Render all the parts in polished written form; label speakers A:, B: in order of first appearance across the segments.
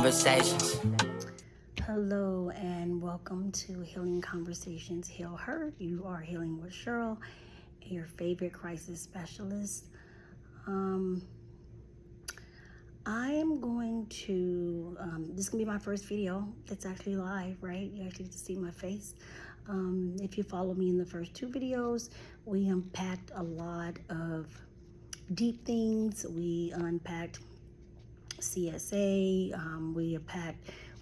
A: conversations.
B: Hello and welcome to Healing Conversations. Heal Her. You are healing with Cheryl, your favorite crisis specialist. I am going to, this is going to be my first video that's actually live, right? You actually get to see my face. If you follow me in the first two videos, we unpacked a lot of deep things. We unpacked CSA,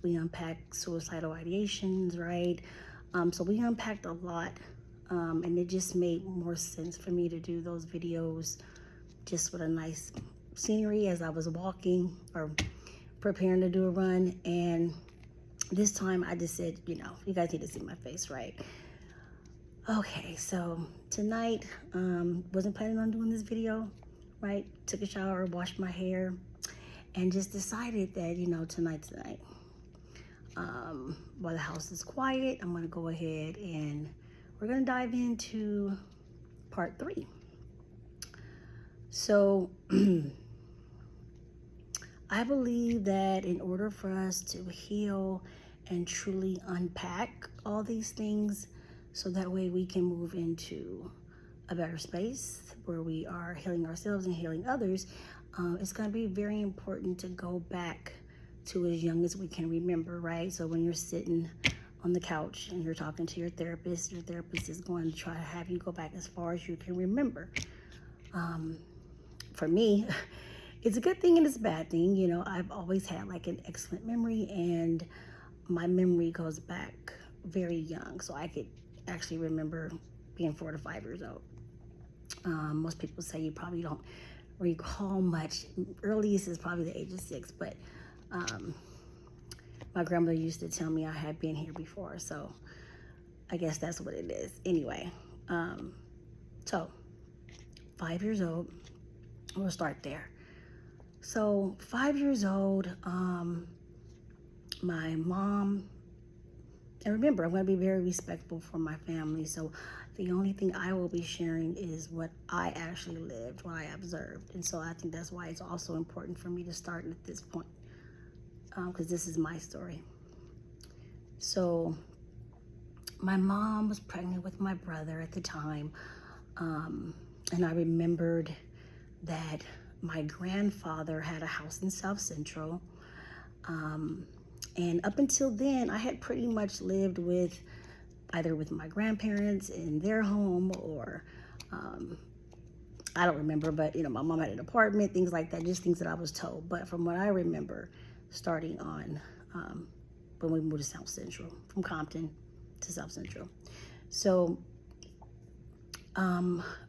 B: we unpacked suicidal ideations, right? So we unpacked a lot, and it just made more sense for me to do those videos just with a nice scenery as I was walking or preparing to do a run. And this time I just said, you guys need to see my face, right? Okay, so tonight, wasn't planning on doing this video, right? Took a shower, washed my hair, and just decided that, tonight's the night. While the house is quiet, I'm gonna go ahead and we're gonna dive into part 3. So I believe that in order for us to heal and truly unpack all these things, so that way we can move into a better space where we are healing ourselves and healing others, it's going to be very important to go back to as young as we can remember, right? So when you're sitting on the couch and you're talking to your therapist is going to try to have you go back as far as you can remember. For me, it's a good thing and it's a bad thing. I've always had like an excellent memory, and my memory goes back very young. So I could actually remember being 4 to 5 years old. Most people say you probably don't recall much. Earliest is probably the age of 6, but my grandmother used to tell me I had been here before, so I guess that's what it is. Anyway, so 5 years old, we'll start there. So 5 years old, my mom, and remember, I'm going to be very respectful for my family, so the only thing I will be sharing is what I actually lived, what I observed. And so I think that's why it's also important for me to start at this point, because this is my story. So my mom was pregnant with my brother at the time, and I remembered that my grandfather had a house in South Central, and up until then, I had pretty much lived with either with my grandparents in their home, or I don't remember, but my mom had an apartment, things like that, just things that I was told. But from what I remember, starting on when we moved to South Central, from Compton to South Central. So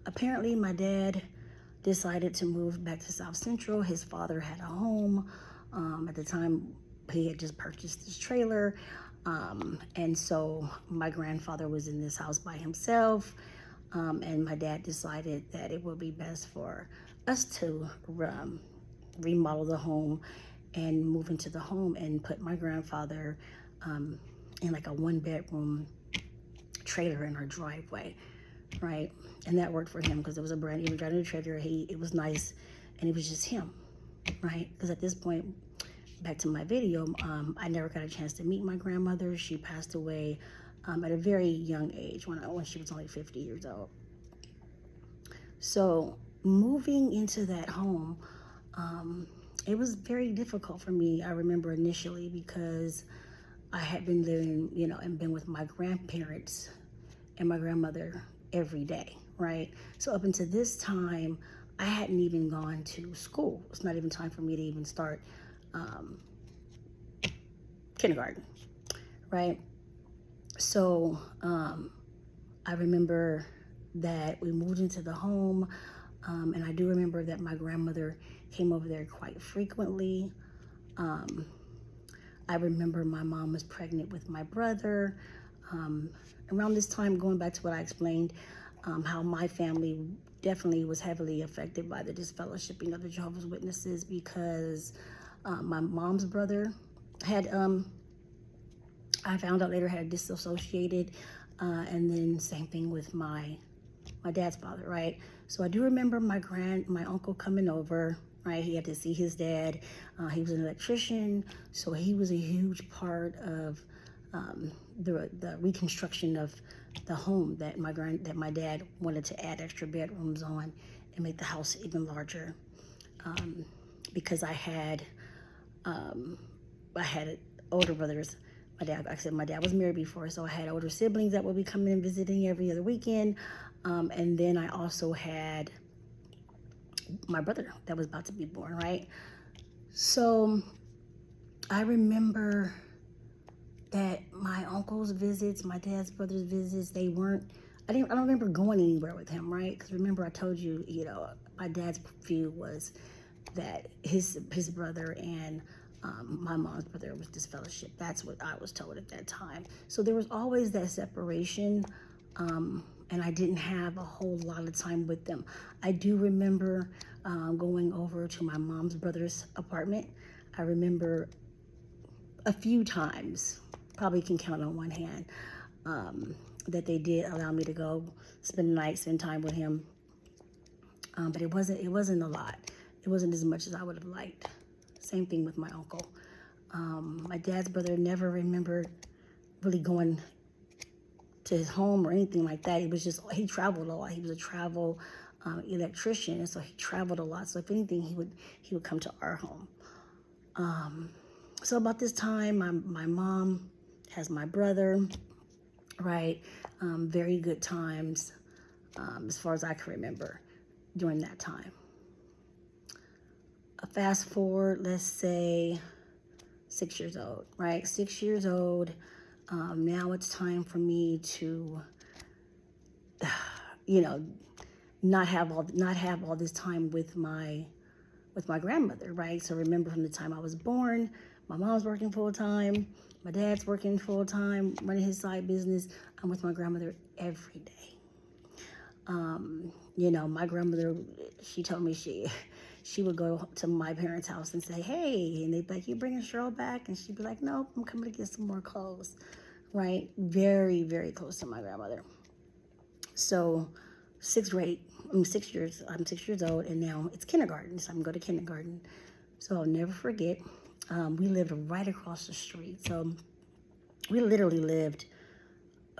B: apparently my dad decided to move back to South Central. His father had a home. At the time, he had just purchased this trailer. And so my grandfather was in this house by himself. And my dad decided that it would be best for us to remodel the home and move into the home and put my grandfather in like a 1-bedroom trailer in our driveway, right? And that worked for him because it was a brand new trailer. It was nice, and it was just him, right? Because at this point, back to my video, I never got a chance to meet my grandmother. She passed away at a very young age, when she was only 50 years old. So moving into that home, it was very difficult for me, I remember initially, because I had been living, and been with my grandparents and my grandmother every day, right? So up until this time, I hadn't even gone to school. It's not even time for me to even start kindergarten, right? So I remember that we moved into the home, and I do remember that my grandmother came over there quite frequently. I remember my mom was pregnant with my brother. Around this time, going back to what I explained, how my family definitely was heavily affected by the disfellowshipping of the Jehovah's Witnesses, because my mom's brother had, I found out later, had disassociated, and then same thing with my dad's father, right? So I do remember my uncle coming over right? He had to see his dad. He was an electrician, so he was a huge part of the reconstruction of the home that my dad wanted to add extra bedrooms on and make the house even larger. Because I had older brothers. Like I said, my dad was married before, so I had older siblings that would be coming and visiting every other weekend. And then I also had my brother that was about to be born, right? So I remember that my uncle's visits, my dad's brother's visits, I don't remember going anywhere with him, right? Because remember I told you, my dad's view was that his brother and my mom's brother was disfellowship. That's what I was told at that time. So there was always that separation, and I didn't have a whole lot of time with them. I do remember going over to my mom's brother's apartment. I remember a few times, probably can count on one hand, that they did allow me to go spend the night, spend time with him. But it wasn't a lot. It wasn't as much as I would have liked. Same thing with my uncle. My dad's brother never remembered really going to his home or anything like that. It was just, he traveled a lot. He was a travel electrician, and so he traveled a lot. So if anything, he would come to our home. So about this time, my mom has my brother, right? Very good times, as far as I can remember during that time. Fast forward, let's say 6 years old, right? 6 years old. Now it's time for me to, not have all this time with my grandmother, right? So remember, from the time I was born, my mom's working full time, my dad's working full time, running his side business. I'm with my grandmother every day. My grandmother, she told me she would go to my parents' house and say, hey, and they'd be like, you bringing Cheryl back? And she'd be like, nope, I'm coming to get some more clothes, right? Very, very close to my grandmother. So 6 years, I'm 6 years old, and now it's kindergarten, so I'm going to go to kindergarten. So I'll never forget, we lived right across the street. So we literally lived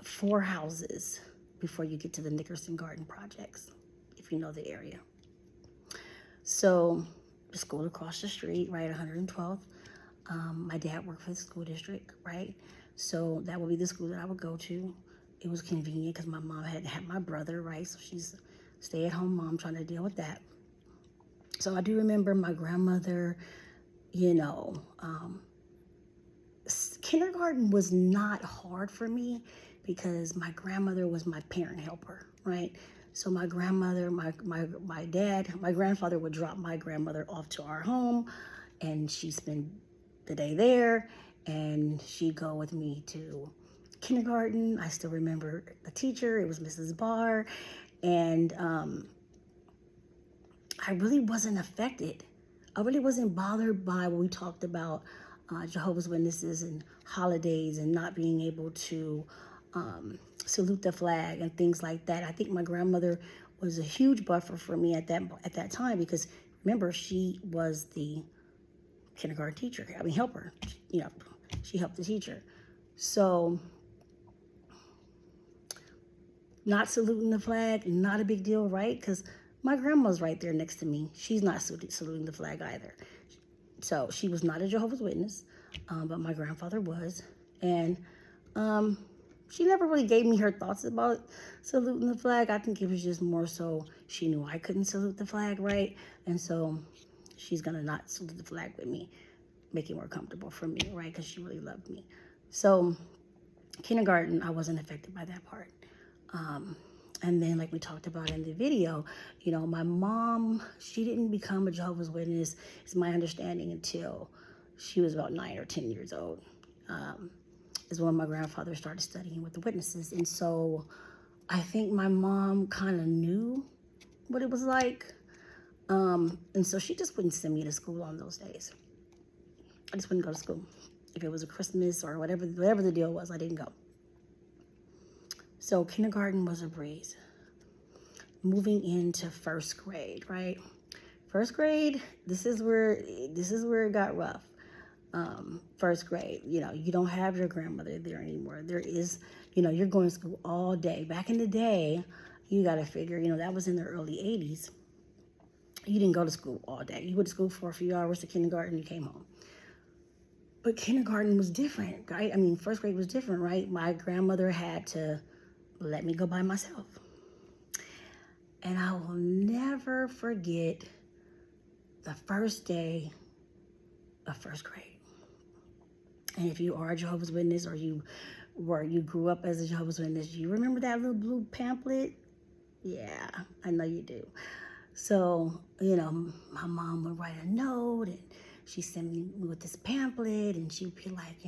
B: 4 houses before you get to the Nickerson Garden projects, if you know the area. So the school across the street, right, 112th. My dad worked for the school district, right? So that would be the school that I would go to. It was convenient because my mom had my brother, right? So she's stay-at-home mom trying to deal with that. So I do remember my grandmother, kindergarten was not hard for me because my grandmother was my parent helper, right? So my grandmother, my grandfather would drop my grandmother off to our home, and she'd spend the day there, and she'd go with me to kindergarten. I still remember the teacher. It was Mrs. Barr, and I really wasn't affected. I really wasn't bothered by what we talked about, Jehovah's Witnesses and holidays and not being able to salute the flag and things like that. I think my grandmother was a huge buffer for me at that time, because remember, she was the kindergarten teacher. Helper. She helped the teacher. So not saluting the flag, not a big deal, right? Because my grandma's right there next to me. She's not saluting the flag either. So she was not a Jehovah's Witness, but my grandfather was. And she never really gave me her thoughts about saluting the flag. I think it was just more so she knew I couldn't salute the flag, right? And so she's going to not salute the flag with me, make it more comfortable for me, right? Because she really loved me. So kindergarten, I wasn't affected by that part. And then, like we talked about in the video, my mom, she didn't become a Jehovah's Witness, is my understanding, until she was about 9 or 10 years old. Is when my grandfather started studying with the witnesses. And so I think my mom kind of knew what it was like. And so she just wouldn't send me to school on those days. I just wouldn't go to school. If it was a Christmas or whatever the deal was, I didn't go. So kindergarten was a breeze. Moving into first grade, right? First grade, this is where it got rough. First grade, you don't have your grandmother there anymore. There is, you're going to school all day. Back in the day, you got to figure, that was in the early 80s. You didn't go to school all day. You went to school for a few hours to kindergarten, you came home. But kindergarten was different, right? I mean, first grade was different, right? My grandmother had to let me go by myself. And I will never forget the first day of first grade. And if you are a Jehovah's Witness, or you grew up as a Jehovah's Witness, you remember that little blue pamphlet? Yeah, I know you do. So, my mom would write a note, and she sent me with this pamphlet, and she'd be like,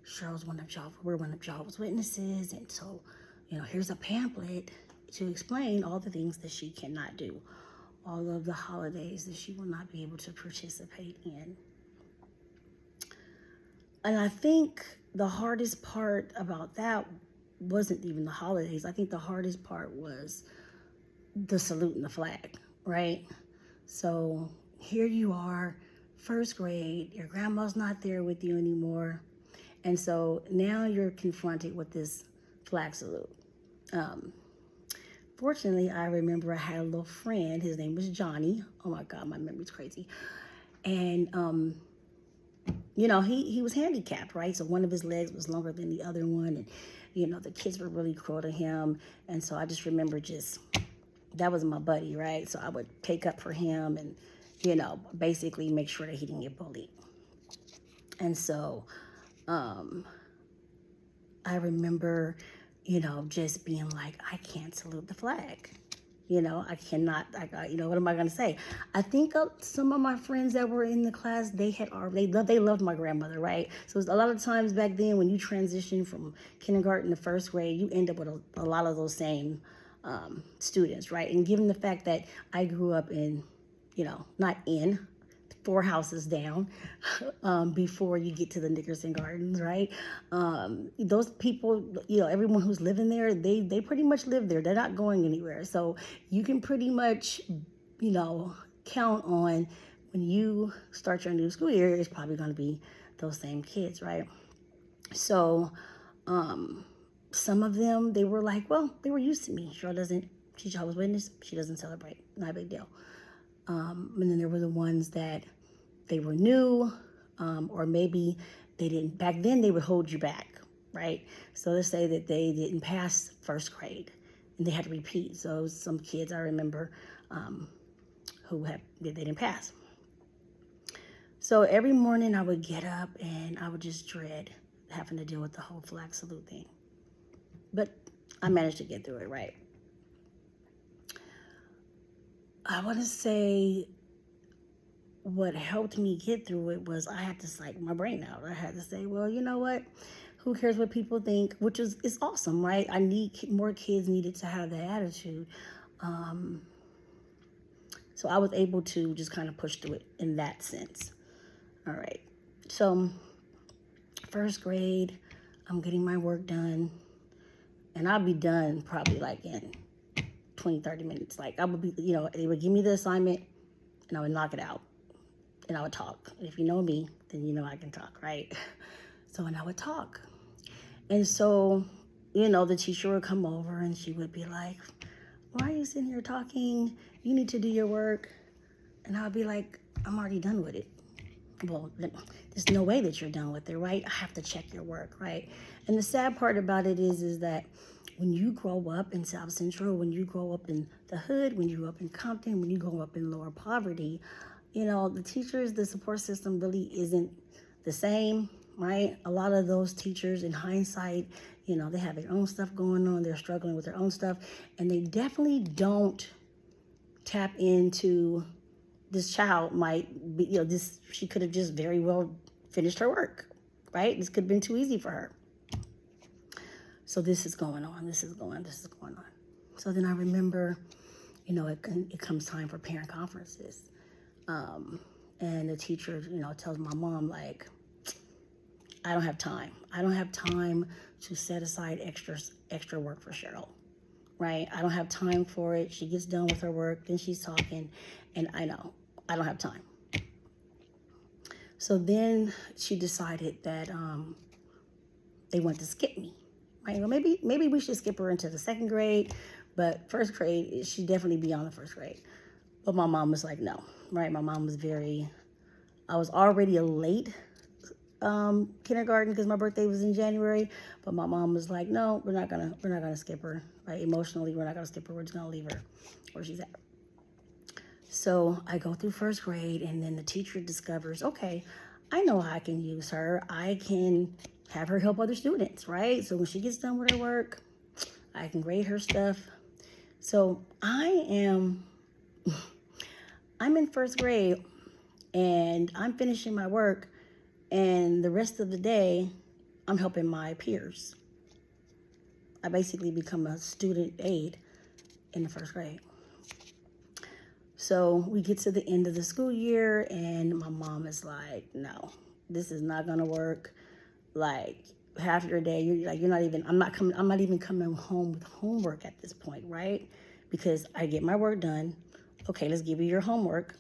B: Cheryl's we're one of Jehovah's Witnesses, and so, here's a pamphlet to explain all the things that she cannot do, all of the holidays that she will not be able to participate in. And I think the hardest part about that wasn't even the holidays. I think the hardest part was the salute and the flag, right? So here you are, first grade, your grandma's not there with you anymore. And so now you're confronted with this flag salute. Fortunately, I remember I had a little friend, his name was Johnny. Oh my God, my memory's crazy. And, he was handicapped, right? So one of his legs was longer than the other one. And, the kids were really cruel to him. And so I just remember that was my buddy, right? So I would take up for him and, basically make sure that he didn't get bullied. And so I remember, just being like, I can't salute the flag. I cannot, what am I going to say? I think some of my friends that were in the class, they loved my grandmother, right? So a lot of times back then when you transition from kindergarten to first grade, you end up with a lot of those same students, right? And given the fact that I grew up in, not in, 4 houses down before you get to the Nickerson Gardens, right? Those people, everyone who's living there, they pretty much live there. They're not going anywhere. So you can pretty much, count on when you start your new school year, it's probably going to be those same kids, right? So some of them, they were like, well, they were used to me. She's Jehovah's Witness. She doesn't celebrate. Not a big deal. And then there were the ones that they were new, or maybe they didn't. Back then, they would hold you back, right? So let's say that they didn't pass first grade, and they had to repeat. So some kids I remember they didn't pass. So every morning I would get up and I would just dread having to deal with the whole flag salute thing. But I managed to get through it, right? I want to say what helped me get through it was I had to psych my brain out. I had to say, well, you know what? Who cares what people think? Which is awesome, right? More kids needed to have that attitude. So I was able to just kind of push through it in that sense. All right. So first grade, I'm getting my work done. And I'll be done probably like in 20, 30 minutes. Like I would be, they would give me the assignment and I would knock it out and I would talk. And if you know me, then I can talk, right? So, and I would talk. And so, the teacher would come over and she would be like, why are you sitting here talking? You need to do your work. And I would be like, I'm already done with it. Well, there's no way that you're done with it, right? I have to check your work, right? And the sad part about it is that when you grow up in South Central, when you grow up in the hood, when you grow up in Compton, when you grow up in lower poverty, the teachers, the support system really isn't the same, right? A lot of those teachers, in hindsight, they have their own stuff going on. They're struggling with their own stuff. And they definitely don't tap into this child might be, she could have just very well finished her work, right? This could have been too easy for her. So this is going on. This is going on. So then I remember, it comes time for parent conferences. And the teacher, tells my mom, like, I don't have time. I don't have time to set aside extra work for Cheryl. right? I don't have time for it. She gets done with her work, then she's talking, and I know I don't have time. So then she decided that they want to skip me, right? Well, maybe we should skip her into the second grade, but first grade, she'd definitely be on the first grade. But my mom was like, no, right? My mom was I was already a late kindergarten because my birthday was in January, but my mom was like, no, we're not gonna skip her, right? Emotionally, we're not gonna skip her. We're just gonna leave her where she's at. So I go through first grade, and then the teacher discovers, okay, I know how I can use her. I can have her help other students, right? So when she gets done with her work, I can grade her stuff. So I'm in first grade, and I'm finishing my work, and the rest of the day, I'm helping my peers. I basically become a student aide in the first grade. So we get to the end of the school year, and my mom is like, no, this is not gonna work. Like, half your day, I'm not even coming home with homework at this point, right? Because I get my work done. Okay, let's give you your homework.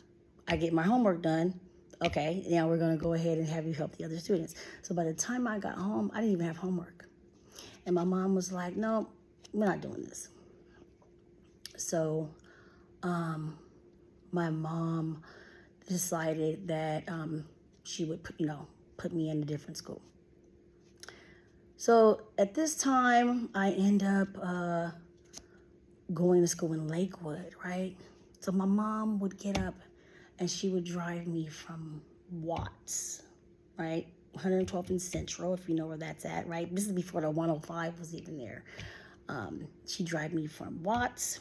B: I get my homework done. Okay, now we're gonna go ahead and have you help the other students. So by the time I got home, I didn't even have homework. And my mom was like, no, we're not doing this. So my mom decided that she would put me in a different school. So at this time, I end up going to school in Lakewood, right? So my mom would get up and she would drive me from Watts, right? 112th and Central, if you know where that's at, right? This is before the 105 was even there. She'd drive me from Watts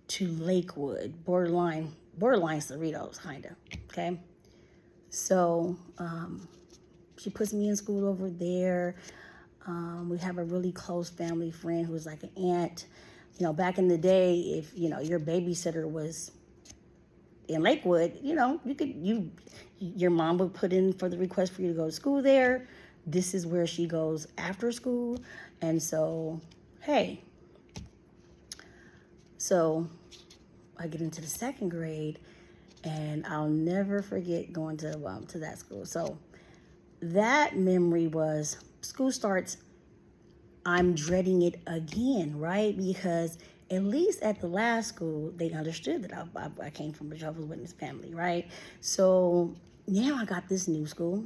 B: to Lakewood, borderline Cerritos, kind of, okay? So she puts me in school over there. We have a really close family friend who's like an aunt. You know, back in the day, if, your babysitter was in Lakewood, your mom would put in for the request for you to go to school there. This is where she goes after school. And so, hey. So I get into the second grade, and I'll never forget going to that school. So that memory was, school starts, I'm dreading it again, right? Because at least at the last school, they understood that I came from a Jehovah's Witness family, right? So now I got this new school,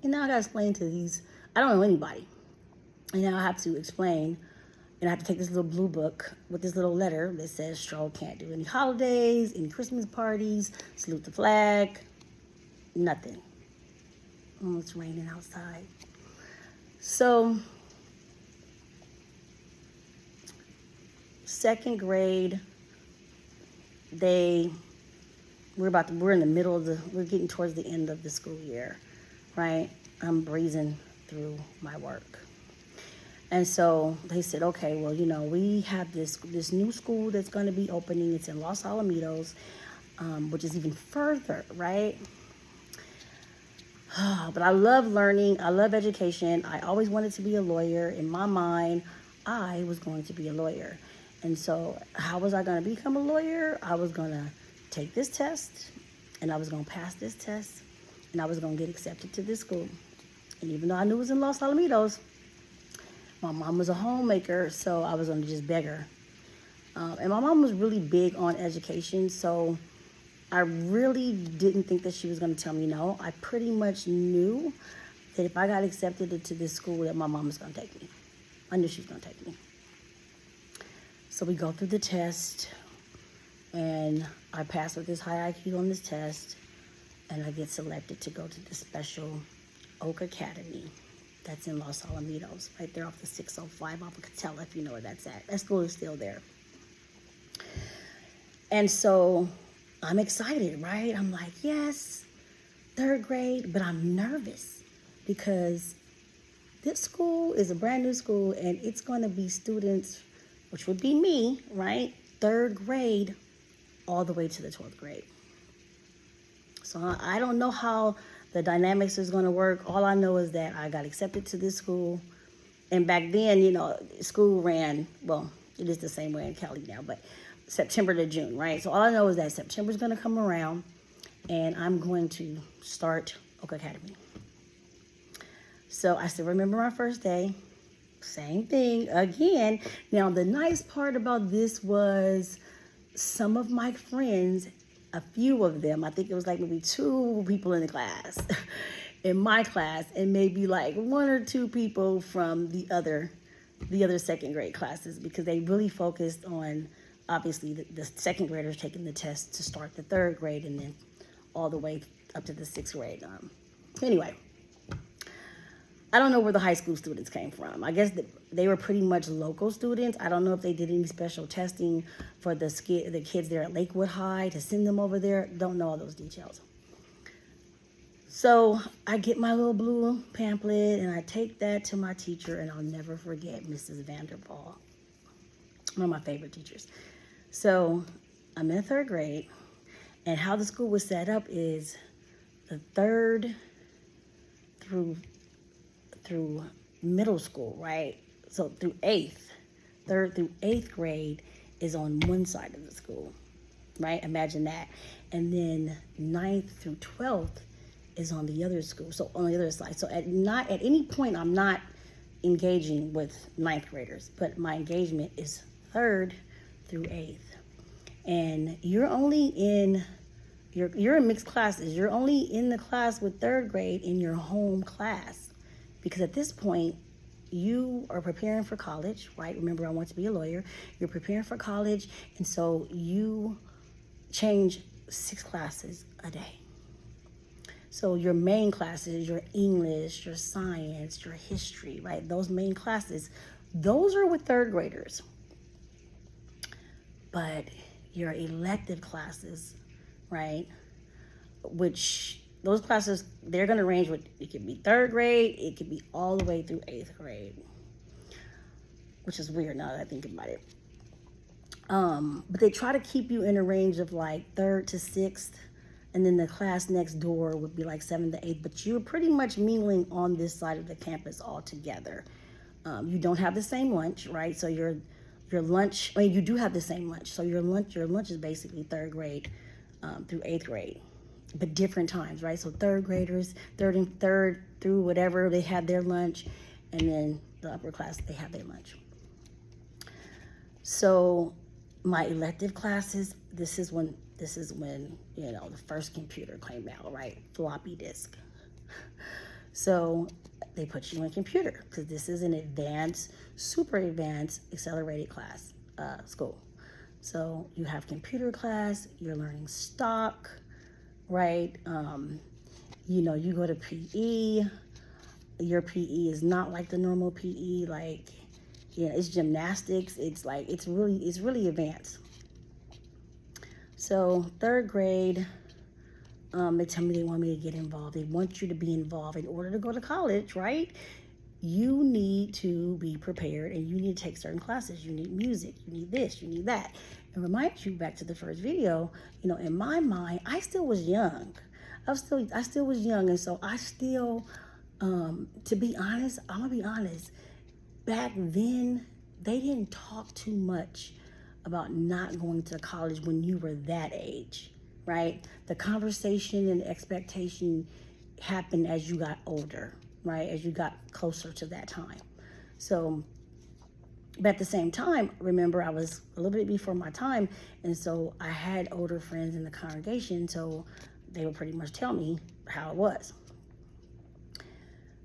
B: and now I got to explain to these, I don't know anybody. And now I have to explain, and I have to take this little blue book with this little letter that says, Stroll can't do any holidays, any Christmas parties, salute the flag, nothing. Oh, it's raining outside. So, second grade, we're in the middle of we're getting towards the end of the school year, right? I'm breezing through my work. And so they said, okay, well, we have this new school that's going to be opening. It's in Los Alamitos, which is even further, right? But I love learning. I love education. I always wanted to be a lawyer. In my mind, I was going to be a lawyer. And so how was I going to become a lawyer? I was going to take this test, and I was going to pass this test, and I was going to get accepted to this school. And even though I knew it was in Los Alamitos, my mom was a homemaker, so I was going to just beg her. And my mom was really big on education, so I really didn't think that she was going to tell me no. I pretty much knew that if I got accepted into this school, that my mom was going to take me. I knew she was going to take me. So we go through the test, and I pass with this high IQ on this test, and I get selected to go to the special Oak Academy. That's in Los Alamitos, right there off the 605 off of Catella, if you know where that's at. That school is still there. And so I'm excited, right? I'm like, yes, third grade, but I'm nervous because this school is a brand new school, and it's going to be students, which would be me, right? Third grade all the way to the 12th grade. So I don't know how the dynamics is going to work. All I know is that I got accepted to this school, And back then, you know, school ran, well, it is the same way in Cali now, but September to June, right? So all I know is that September's going to come around and I'm going to start Oak Academy. So I still remember my first day. Same thing again. Now, the nice part about this was some of my friends, a few of them, I think it was like maybe 2 people in the class, in my class, and maybe like 1 or 2 people from the other second grade classes, because they really focused on, obviously, the second graders taking the test to start the 3rd grade and then all the way up to the 6th grade. Anyway, I don't know where the high school students came from. I guess they were pretty much local students. I don't know if they did any special testing for the kids there at Lakewood High to send them over there. Don't know all those details. So I get my little blue pamphlet and I take that to my teacher, and I'll never forget Mrs. Vanderbilt, one of my favorite teachers. So I'm in 3rd grade, and how the school was set up is the 3rd through middle school, right? So through 8th, 3rd through 8th grade is on one side of the school, right? Imagine that. And then 9th through 12th is on the other school, so on the other side. So at any point, I'm not engaging with 9th graders, but my engagement is 3rd through 8th. And you're in mixed classes. You're only in the class with 3rd grade in your home class, because at this point, you are preparing for college, right? Remember, I want to be a lawyer. You're preparing for college, and so you change 6 classes a day. So your main classes, your English, your science, your history, right? Those main classes, those are with 3rd graders. But your elective classes, right? Which those classes, they're going to range with, it could be 3rd grade, it could be all the way through 8th grade, which is weird now that I think about it. But they try to keep you in a range of like 3rd to 6th, and then the class next door would be like 7th to 8th, but you're pretty much mingling on this side of the campus all together. You don't have the same lunch, right? So your lunch, I mean, you do have the same lunch. So your lunch is basically 3rd grade through 8th grade, but different times, right? So 3rd graders, 3rd through whatever, they have their lunch, and then the upper class, they have their lunch. So my elective classes, this is when, you know, the first computer came out, right? Floppy disk. So they put you in computer, because this is an advanced, super advanced, accelerated class, school. So you have computer class, you're learning stock, right? You know, you go to PE, your PE is not like the normal PE, like, you know, it's gymnastics, it's like, it's really advanced. So 3rd grade, they tell me they want me to get involved. They want you to be involved in order to go to college, right? You need to be prepared, and you need to take certain classes. You need music, you need this, you need that. And remind you back to the first video, you know, in my mind, I still was young. I still was young, and so I still, to be honest, I'm gonna be honest, back then, they didn't talk too much about not going to college when you were that age, right? The conversation and expectation happened as you got older, right? As you got closer to that time. So, but at the same time, remember, I was a little bit before my time, and so I had older friends in the congregation, so they would pretty much tell me how it was.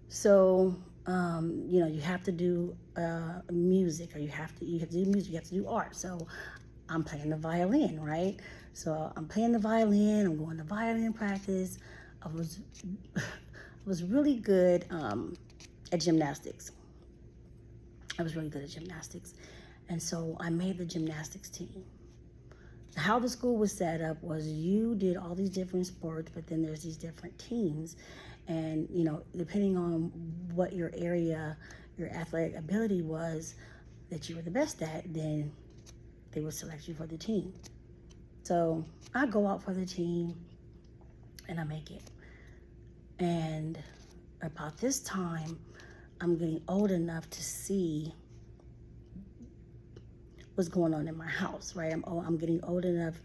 B: So, you know, you have to do music, or you have to do music, you have to do art. So I'm playing the violin, right? So I'm playing the violin, I'm going to violin practice. I was really good at gymnastics. I was really good at gymnastics. And so I made the gymnastics team. How the school was set up was you did all these different sports, but then there's these different teams. And, you know, depending on what your area, your athletic ability was that you were the best at, then they would select you for the team. So I go out for the team and I make it. And about this time, I'm getting old enough to see what's going on in my house, right? I'm getting old enough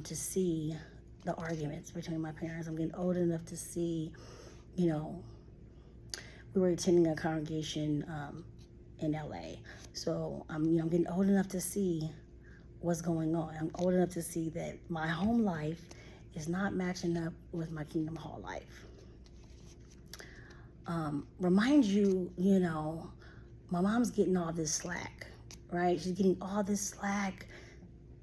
B: to see the arguments between my parents. I'm getting old enough to see, we were attending a congregation in LA. So I'm getting old enough to see what's going on. I'm old enough to see that my home life is not matching up with my Kingdom Hall life. Remind you, my mom's getting all this slack, right? She's getting all this slack.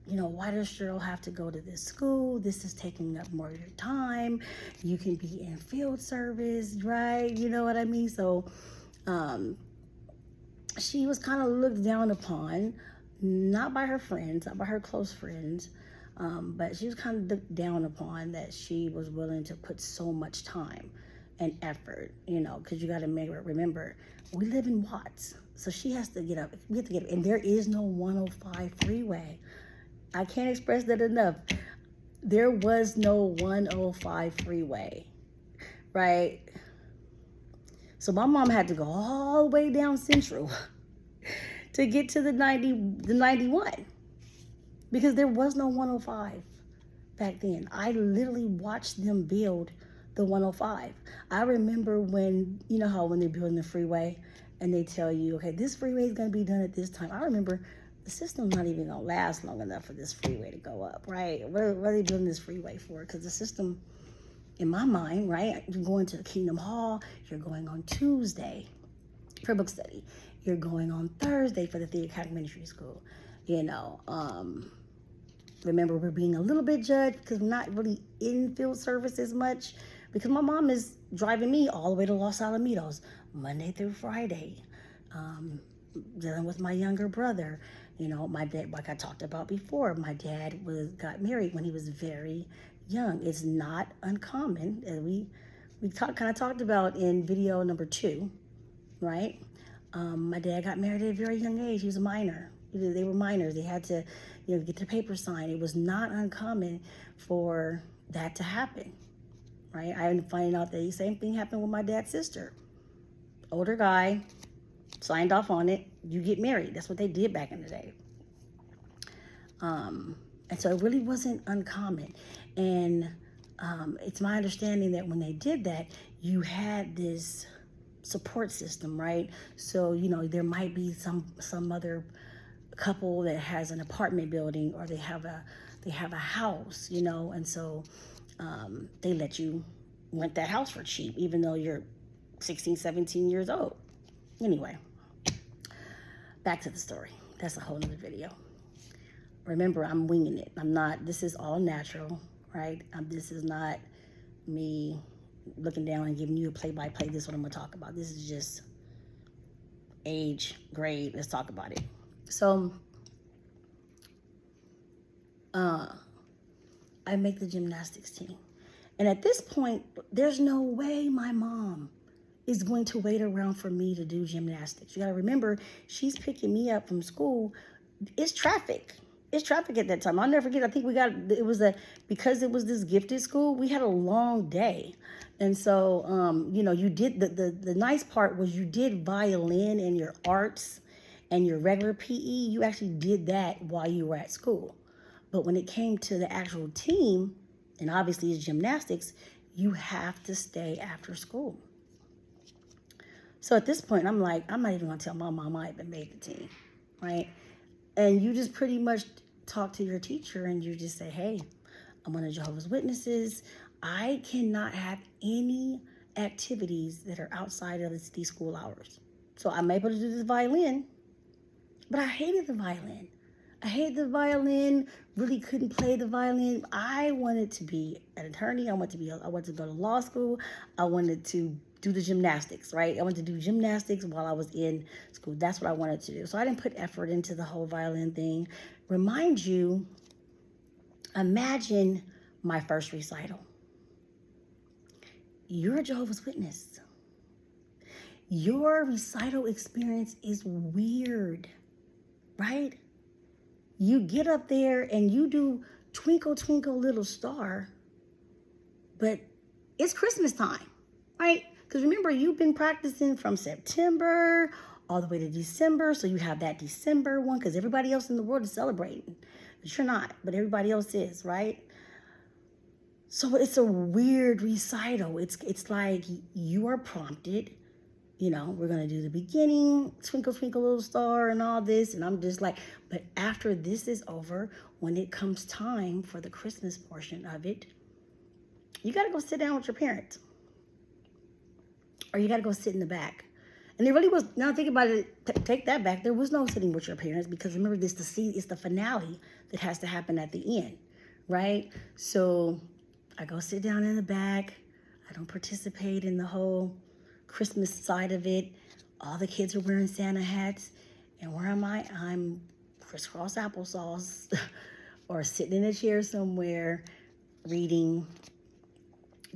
B: Why does Cheryl have to go to this school? This is taking up more of your time. You can be in field service, right? You know what I mean? So she was kind of looked down upon, not by her friends, not by her close friends, but she was kind of looked down upon that she was willing to put so much time and effort, because you got to remember, we live in Watts. So she has to get up. We have to get up. And there is no 105 freeway. I can't express that enough. There was no 105 freeway, right? So my mom had to go all the way down Central to get to the 91, because there was no 105 back then. I literally watched them build the 105. I remember when, when they're building the freeway and they tell you, okay, this freeway is going to be done at this time. I remember the system's not even going to last long enough for this freeway to go up, right? What are they building this freeway for? Because the system, in my mind, right, you're going to the Kingdom Hall, you're going on Tuesday for book study, you're going on Thursday for the Theater Academy Ministry School, Remember, we're being a little bit judged because we're not really in field service as much, because my mom is driving me all the way to Los Alamitos Monday through Friday, dealing with my younger brother. My dad, like I talked about before, my dad got married when he was very young. It's not uncommon, as we kind of talked about in video number 2, right? My dad got married at a very young age. He was a minor. They were minors. They had to, get the paper signed. It was not uncommon for that to happen, right? I ended up finding out that the same thing happened with my dad's sister. Older guy, signed off on it. You get married. That's what they did back in the day. And so it really wasn't uncommon. And it's my understanding that when they did that, you had this support system, right? So, there might be some other couple that has an apartment building, or they have a house, and so they let you rent that house for cheap, even though you're 16, 17 years old. Anyway, back to the story. That's a whole nother video. Remember, I'm winging it. This is all natural, right? This is not me looking down and giving you a play-by-play. This is what I'm going to talk about. This is just age, grade. Let's talk about it. So, I make the gymnastics team. And at this point, there's no way my mom is going to wait around for me to do gymnastics. You got to remember, she's picking me up from school. It's traffic. It's traffic at that time. I'll never forget. I think because it was this gifted school, we had a long day. And so, you did, the nice part was you did violin and your arts and your regular PE. You actually did that while you were at school. But when it came to the actual team, and obviously it's gymnastics, you have to stay after school. So at this point, I'm like, I'm not even going to tell my mom I even made the team, right? And you just pretty much talk to your teacher and you just say, hey, I'm one of Jehovah's Witnesses. I cannot have any activities that are outside of these school hours. So I'm able to do this violin, but I hated the violin. Really couldn't play the violin. I wanted to be an attorney. I wanted to go to law school. I wanted to do the gymnastics, right? I wanted to do gymnastics while I was in school. That's what I wanted to do. So I didn't put effort into the whole violin thing. Remind you, imagine my first recital. You're a Jehovah's Witness. Your recital experience is weird, right? You get up there and you do Twinkle, Twinkle, Little Star, but it's Christmas time, right? Because remember, you've been practicing from September all the way to December. So you have that December one because everybody else in the world is celebrating. But you're not, but everybody else is, right? So it's a weird recital. It's like you are prompted, you know, we're going to do the beginning, twinkle, twinkle, little star and all this. And I'm just like, but after this is over, when it comes time for the Christmas portion of it, you got to go sit down with your parents. Or you got to go sit in the back. And there really was, now think about it, take that back. There was no sitting with your parents because remember this, it's the finale that has to happen at the end, right? So I go sit down in the back. I don't participate in the whole Christmas side of it. All the kids are wearing Santa hats. And where am I? I'm crisscross applesauce or sitting in a chair somewhere reading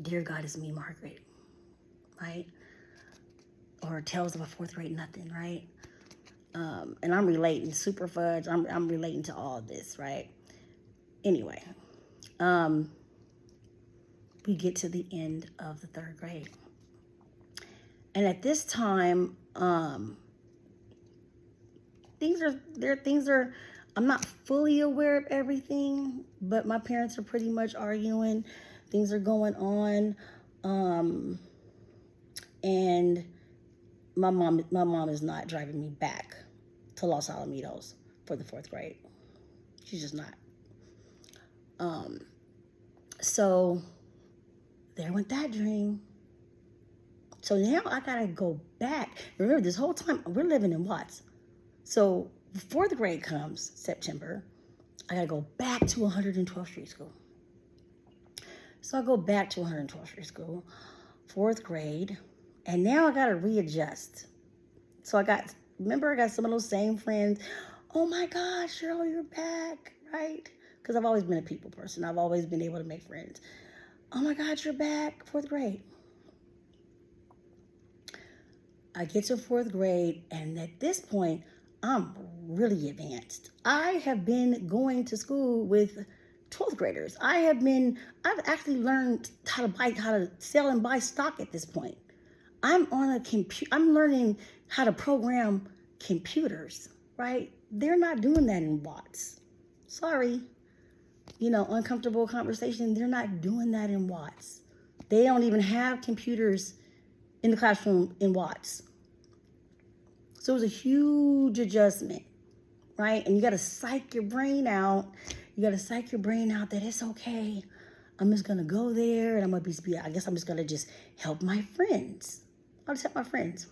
B: Dear God Is Me, Margaret, right? Or Tales of a Fourth Grade Nothing, right? And I'm relating, super fudge. I'm relating to all of this, right? Anyway, we get to the end of the third grade. And at this time, things are, I'm not fully aware of everything, but my parents are pretty much arguing. Things are going on. And my mom is not driving me back to Los Alamitos for the fourth grade. She's just not. So there went that dream. So now I gotta go back. Remember, this whole time we're living in Watts. So the fourth grade comes September. I gotta go back to 112th Street School. So I go back to 112th Street School, fourth grade, and now I gotta readjust. So I got some of those same friends. Oh my gosh, Cheryl, you're back, right? Because I've always been a people person. I've always been able to make friends. Oh my God, you're back, fourth grade. I get to fourth grade, and at this point, I'm really advanced. I have been going to school with 12th graders. I've actually learned how to sell and buy stock at this point. I'm on a computer. I'm learning how to program computers, right? They're not doing that in Watts. Sorry. You know, uncomfortable conversation. They're not doing that in Watts. They don't even have computers in the classroom in Watts. So it was a huge adjustment, right? And you got to psych your brain out. You got to psych your brain out that it's okay. I'm just going to go there and I guess I'm just going to just help my friends. I'll just help my friends.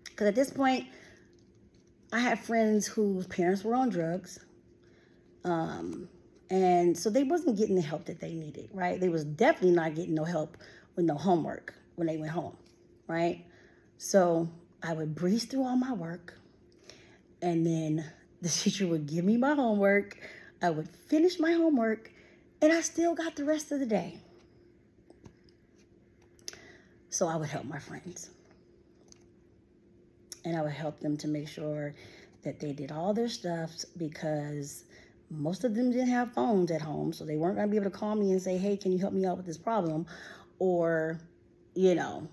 B: Because at this point, I had friends whose parents were on drugs. And so they wasn't getting the help that they needed, right? They was definitely not getting no help with no homework when they went home, right? So I would breeze through all my work, and then the teacher would give me my homework. I would finish my homework, and I still got the rest of the day. So I would help my friends. And I would help them to make sure that they did all their stuff because most of them didn't have phones at home, so they weren't going to be able to call me and say, hey, can you help me out with this problem? Or, you know,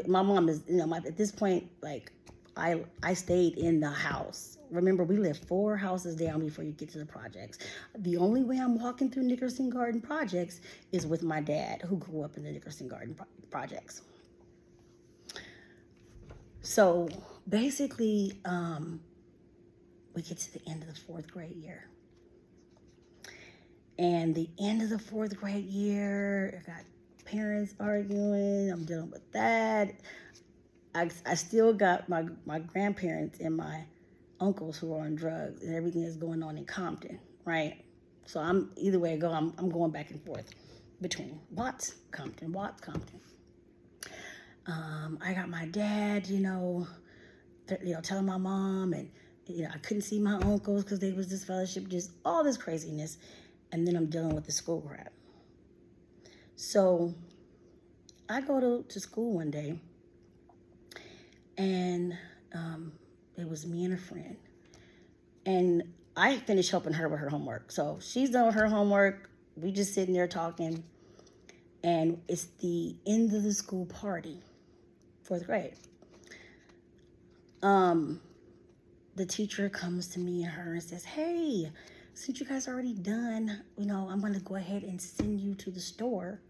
B: my mom is, you know, at this point, like, I stayed in the house. Remember, we lived 4 houses down before you get to the projects. The only way I'm walking through Nickerson Garden projects is with my dad, who grew up in the Nickerson Garden projects. So basically, we get to the end of the 4th grade year. And the end of the 4th grade year, I got parents arguing. I'm dealing with that. I still got my grandparents and my uncles who are on drugs, and everything that's going on in Compton, right? So either way I go, I'm going back and forth between Watts, Compton, Watts, Compton. I got my dad, telling my mom, and I couldn't see my uncles because they was disfellowship, just all this craziness. And then I'm dealing with the school crap. So I go to school one day, and it was me and a friend. And I finished helping her with her homework. So she's done with her homework. We just sitting there talking. And it's the end of the school party. fourth grade. The teacher comes to me and her and says, hey, since you guys are already done, I'm going to go ahead and send you to the store.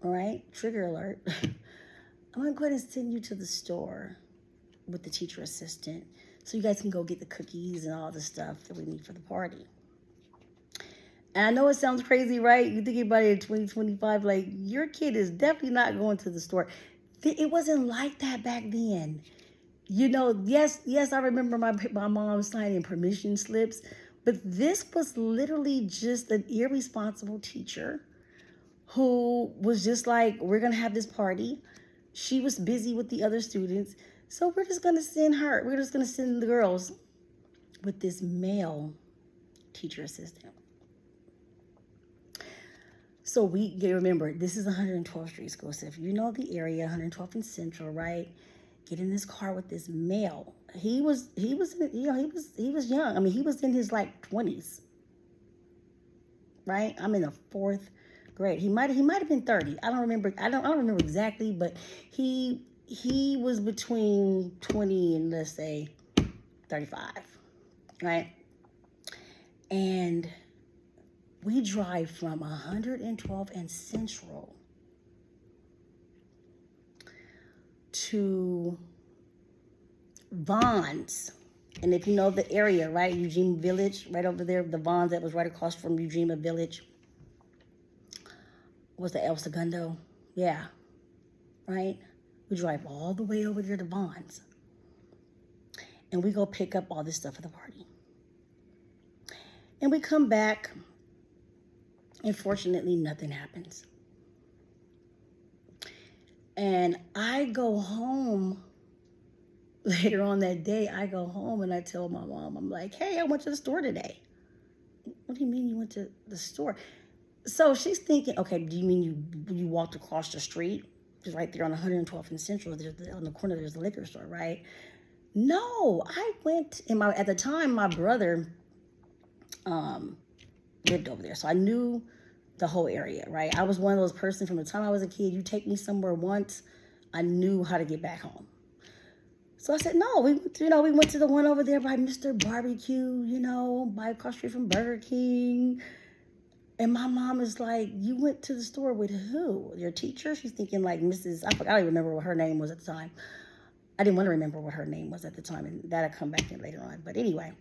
B: All right, trigger alert. I'm going to go ahead and send you to the store with the teacher assistant so you guys can go get the cookies and all the stuff that we need for the party. And I know it sounds crazy, right? You think about it in 2025, like, your kid is definitely not going to the store. It wasn't like that back then. Yes, I remember my mom signing permission slips, but this was literally just an irresponsible teacher who was just like, we're going to have this party. She was busy with the other students, so we're just going to send the girls with this male teacher assistant. So remember, this is 112th Street School, so if you know the area, 112th and Central, right? Get in this car with this male. He was young. I mean, he was in his like 20s, right? I'm in the fourth grade. He might have been 30. I don't remember exactly, but he was between 20 and, let's say, 35, right? And we drive from 112 and Central to Vaughn's. And if you know the area, right, Eugene Village, right over there, the Vaughn's that was right across from Eugene Village. Was the El Segundo? Yeah, right? We drive all the way over there to Vaughn's. And we go pick up all this stuff for the party. And we come back, and fortunately, nothing happens. And I go home later on that day. I go home and I tell my mom, I'm like, hey, I went to the store today. What do you mean you went to the store? So she's thinking, okay, do you mean you walked across the street? Because right there on 112th and Central, on the corner, there's the liquor store, right? No, I went, at the time, my brother lived over there. So I knew the whole area, right? I was one of those persons from the time I was a kid, you take me somewhere once, I knew how to get back home. So I said, no, we went to the one over there by Mr. Barbecue, by across the street from Burger King. And my mom is like, you went to the store with who? Your teacher? She's thinking like Mrs. I don't even remember what her name was at the time. I didn't want to remember what her name was at the time, and that'll come back in later on. But anyway,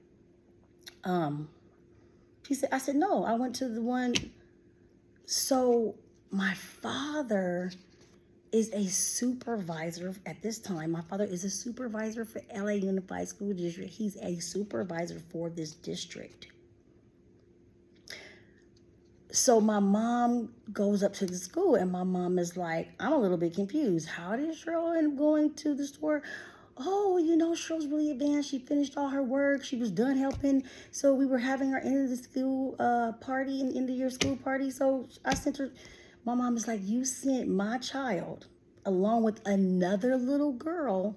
B: I said, no, I went to the one. So my father is a supervisor at this time. My father is a supervisor for LA Unified School District. He's a supervisor for this district. So my mom goes up to the school, and my mom is like, I'm a little bit confused. How did Cheryl end up going to the store? Oh, Cheryl's really advanced. She finished all her work. She was done helping. So we were having our end of the school party, and end of year school party. So I sent her. My mom is like, you sent my child along with another little girl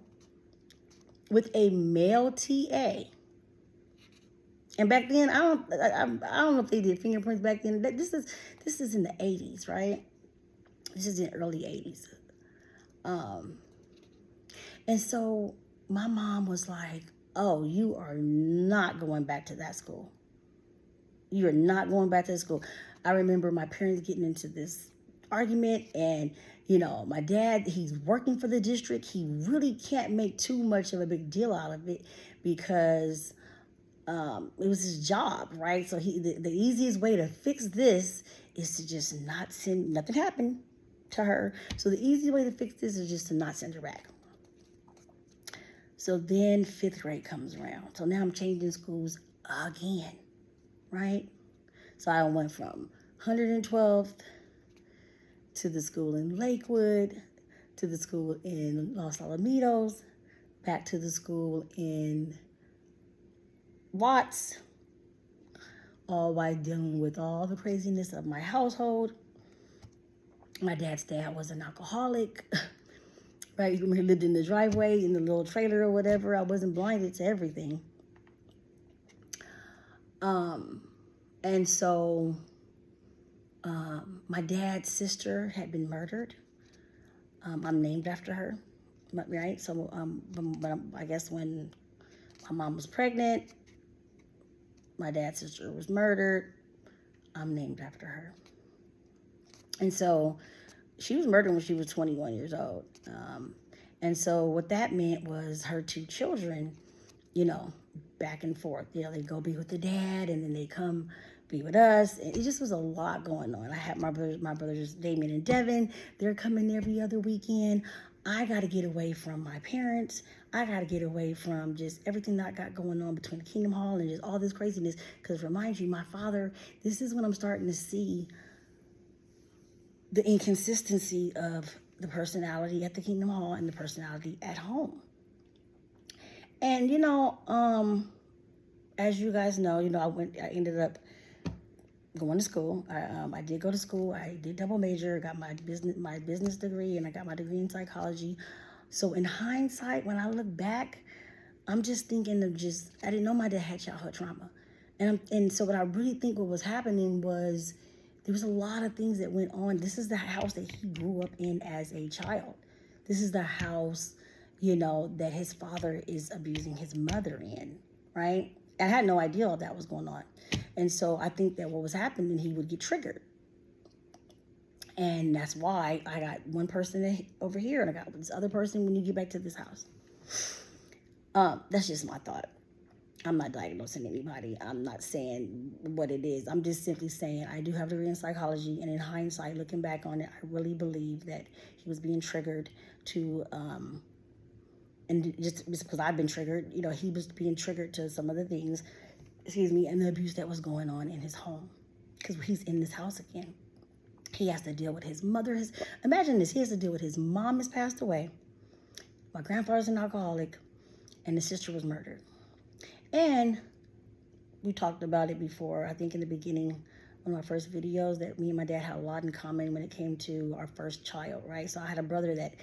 B: with a male TA. And back then, I don't know if they did fingerprints back then. This is in the 80s, right? This is in the early 80s. And so my mom was like, oh, you are not going back to that school. You're not going back to the school. I remember my parents getting into this argument, and my dad, he's working for the district. He really can't make too much of a big deal out of it because it was his job, right? So the easiest way to fix this is to just not send, nothing happened to her. So the easy way to fix this is just to not send her back. So then 5th grade comes around. So now I'm changing schools again, right? So I went from 112th to the school in Lakewood, to the school in Los Alamitos, back to the school in Watts, all while dealing with all the craziness of my household. My dad's dad was an alcoholic, right? He lived in the driveway, in the little trailer or whatever. I wasn't blinded to everything. And so my dad's sister had been murdered. I'm named after her, right? So, but I guess when my mom was pregnant, my dad's sister was murdered, I'm named after her. And so she was murdered when she was 21 years old. And so what that meant was her two children, you know, back and forth. You know, they go be with the dad, and then they come be with us. And it just was a lot going on. I had my brothers Damien and Devin. They're coming every other weekend. I got to get away from my parents. I got to get away from just everything that I got going on between the Kingdom Hall and just all this craziness. Because remind you, my father, this is when I'm starting to see the inconsistency of the personality at the Kingdom Hall and the personality at home. And, as you guys know, I ended up going to school. I did go to school. I did double major, got my business degree, and I got my degree in psychology. So in hindsight, when I look back, I'm just thinking of I didn't know my dad had childhood trauma. And so what I really think what was happening was there was a lot of things that went on. This is the house that he grew up in as a child. This is the house, that his father is abusing his mother in, right? I had no idea all that was going on. And so I think that what was happening, he would get triggered. And that's why I got one person over here and I got this other person when you get back to this house. That's just my thought. I'm not diagnosing anybody. I'm not saying what it is. I'm just simply saying I do have a degree in psychology, and in hindsight, looking back on it, I really believe that he was being triggered to, and just because I've been triggered, he was being triggered to some of the things, and the abuse that was going on in his home, because he's in this house again. He has to deal with his mother. Imagine this. He has to deal with his mom has passed away. My grandfather's an alcoholic, and his sister was murdered. And we talked about it before, I think in the beginning, one of my first videos, that me and my dad had a lot in common when it came to our first child, right? So I had a brother that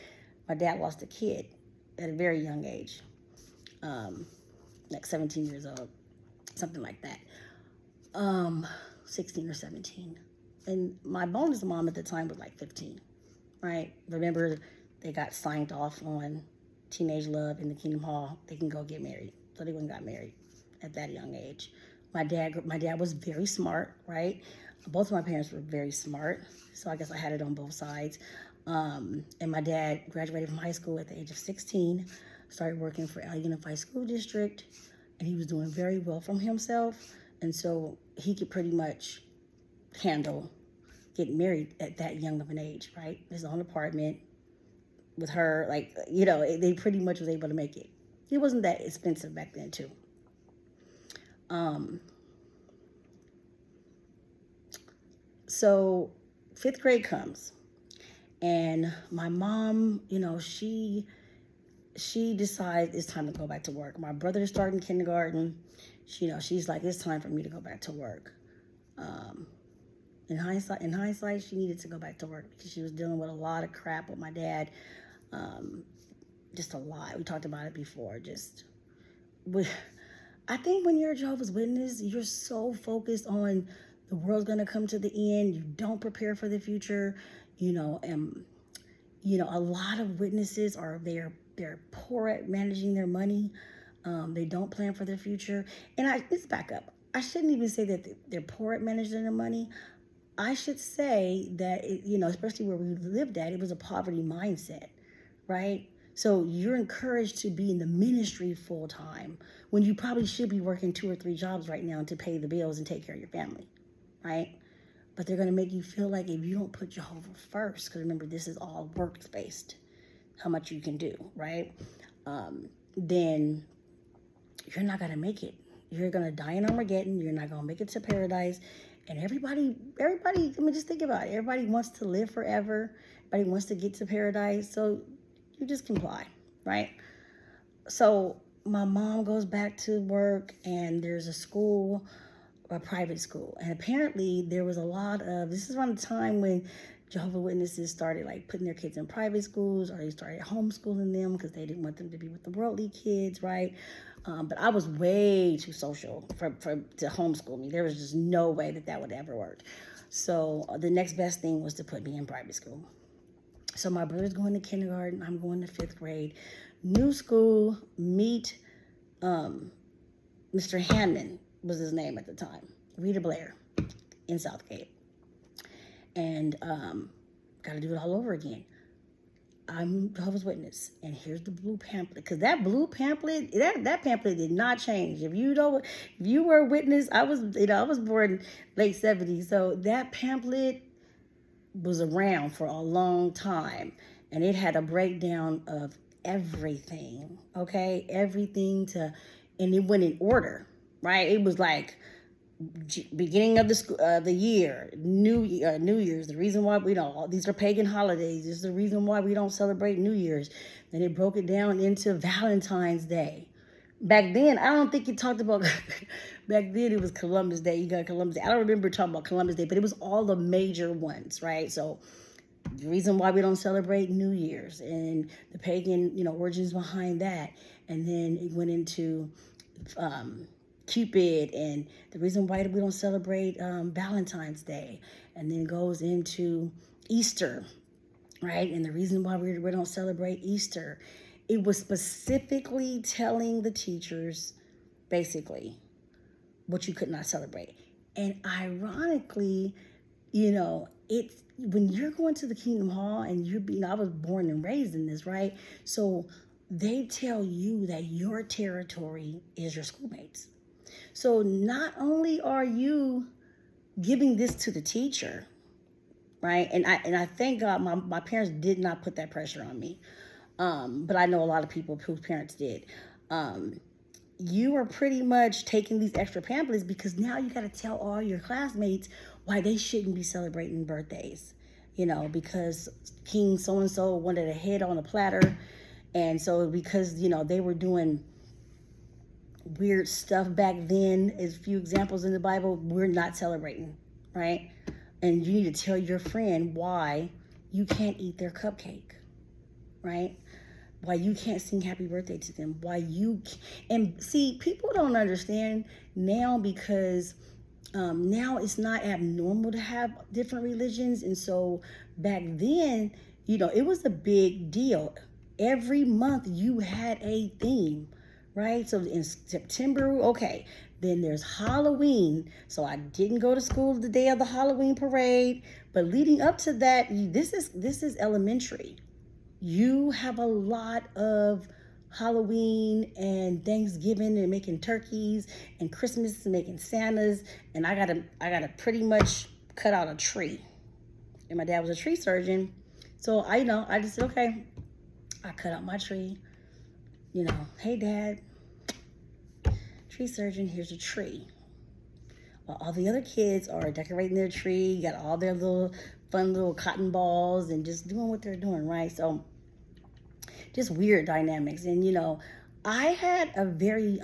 B: my dad lost a kid at a very young age, like 17 years old, something like that, 16 or 17. And my bonus mom at the time was like 15, right? Remember, they got signed off on teenage love in the Kingdom Hall. They can go get married. So they went and got married at that young age. My dad was very smart, right? Both of my parents were very smart. So I guess I had it on both sides. And my dad graduated from high school at the age of 16, started working for El Unified School District, and he was doing very well for himself. And so he could pretty much handle getting married at that young of an age, right? His own apartment with her, they pretty much was able to make it. It wasn't that expensive back then, too. So 5th grade comes, and my mom, she decides it's time to go back to work. My brother is starting kindergarten. She's like, it's time for me to go back to work. In hindsight, she needed to go back to work because she was dealing with a lot of crap with my dad. Just a lot. We talked about it before. I think when you're a Jehovah's Witness, you're so focused on the world's going to come to the end. You don't prepare for the future. A lot of witnesses they're poor at managing their money. They don't plan for their future. And let's back up. I shouldn't even say that they're poor at managing their money. I should say that, especially where we lived at, it was a poverty mindset, right? So you're encouraged to be in the ministry full time when you probably should be working 2 or 3 jobs right now to pay the bills and take care of your family, right? But they're going to make you feel like if you don't put Jehovah first, because remember, this is all works-based, how much you can do, right? Then you're not going to make it. You're going to die in Armageddon. You're not going to make it to paradise. And everybody, just think about it. Everybody wants to live forever. Everybody wants to get to paradise. So you just comply, right? So my mom goes back to work, and there's a private school. And apparently there was a lot of, this is around the time when Jehovah's Witnesses started putting their kids in private schools, or they started homeschooling them because they didn't want them to be with the worldly kids, right? But I was way too social to homeschool me. There was just no way that would ever work. So the next best thing was to put me in private school. So my brother's going to kindergarten. I'm going to 5th grade. New school, meet Mr. Hammond was his name at the time. Rita Blair in Southgate. And got to do it all over again. I'm Jehovah's Witness, and here's the blue pamphlet. Because that blue pamphlet, that pamphlet did not change. If you were a witness, I was born late 70s, so that pamphlet was around for a long time, and it had a breakdown of everything. Okay, everything and it went in order, right? It was like beginning of the year, New Year's. The reason why these are pagan holidays. This is the reason why we don't celebrate New Year's. Then it broke it down into Valentine's Day. Back then, I don't think it talked about. Back then, it was Columbus Day. You got Columbus Day. I don't remember talking about Columbus Day, but it was all the major ones, right? So the reason why we don't celebrate New Year's and the pagan, origins behind that, and then it went into Cupid and the reason why we don't celebrate Valentine's Day, and then goes into Easter, right? And the reason why we don't celebrate Easter, it was specifically telling the teachers basically what you could not celebrate. And ironically, it's when you're going to the Kingdom Hall and I was born and raised in this, right? So they tell you that your territory is your schoolmates. So not only are you giving this to the teacher, right? And I thank God my parents did not put that pressure on me. But I know a lot of people whose parents did. You are pretty much taking these extra pamphlets because now you got to tell all your classmates why they shouldn't be celebrating birthdays. Because King so-and-so wanted a head on a platter. And so because, they were doing weird stuff back then, as a few examples in the Bible, we're not celebrating, right? And you need to tell your friend why you can't eat their cupcake, right? Why you can't sing happy birthday to them, and see, people don't understand now because now it's not abnormal to have different religions. And so back then, it was a big deal. Every month you had a theme, right? So in September, okay, then there's Halloween. So I didn't go to school the day of the Halloween parade, but leading up to that, this is elementary. You have a lot of Halloween and Thanksgiving and making turkeys, and Christmas and making Santas, and I gotta pretty much cut out a tree. And my dad was a tree surgeon, so I just said, okay, I cut out my tree. Hey Dad, tree surgeon, here's a tree. While all the other kids are decorating their tree, got all their fun little cotton balls and just doing what they're doing, right? So just weird dynamics. And I had a very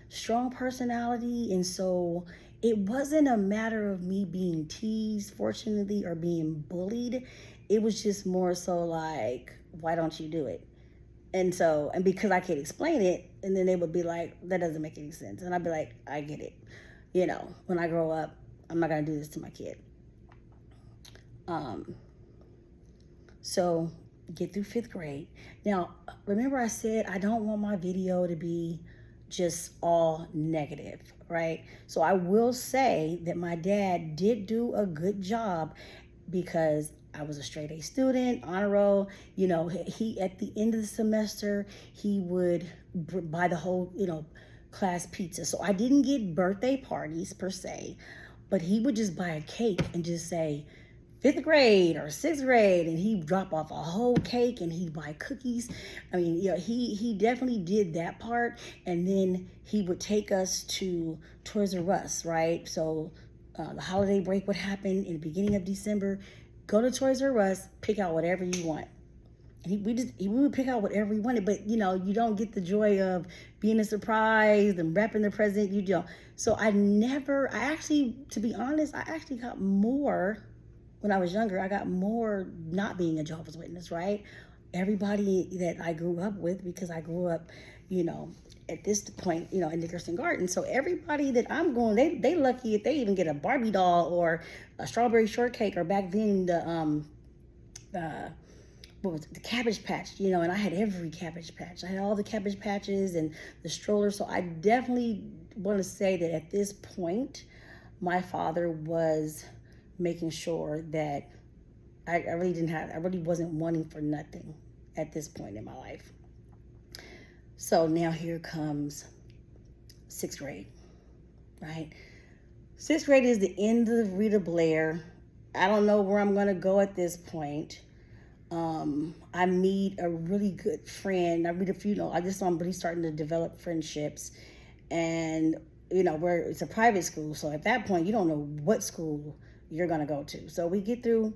B: strong personality, and so it wasn't a matter of me being teased, fortunately, or being bullied. It was just more so like, why don't you do it? And because I could explain it, and then they would be like, that doesn't make any sense. And I'd be like, I get it. When I grow up, I'm not going to do this to my kid. So get through 5th grade. Now, remember I said I don't want my video to be just all negative, right? So I will say that my dad did do a good job because I was a straight A student, honor roll. He at the end of the semester, he would buy the whole, class pizza. So I didn't get birthday parties per se, but he would just buy a cake and just say 5th grade or 6th grade, and he'd drop off a whole cake and he'd buy cookies. I mean, he definitely did that part. And then he would take us to Toys R Us, right? So the holiday break would happen in the beginning of December. Go to Toys R Us, pick out whatever you want. And we would pick out whatever we wanted, but you don't get the joy of being surprised and wrapping the present. You don't. So to be honest, I actually got more when I was younger. I got more not being a Jehovah's Witness, right? Everybody that I grew up with, because I grew up, at this point, in Nickerson Garden. So everybody that I'm going, they lucky if they even get a Barbie doll or a strawberry shortcake, or back then the what was it, the Cabbage Patch, and I had every Cabbage Patch. I had all the Cabbage Patches and the stroller. So I definitely want to say that at this point, my father was making sure that I really wasn't wanting for nothing at this point in my life. So now here comes 6th grade, right? 6th grade is the end of Rita Blair. I don't know where I'm going to go at this point. I meet a really good friend. I meet a few, I just am really starting to develop friendships. And, where it's a private school. So at that point, you don't know what school you're going to go to. So we get through,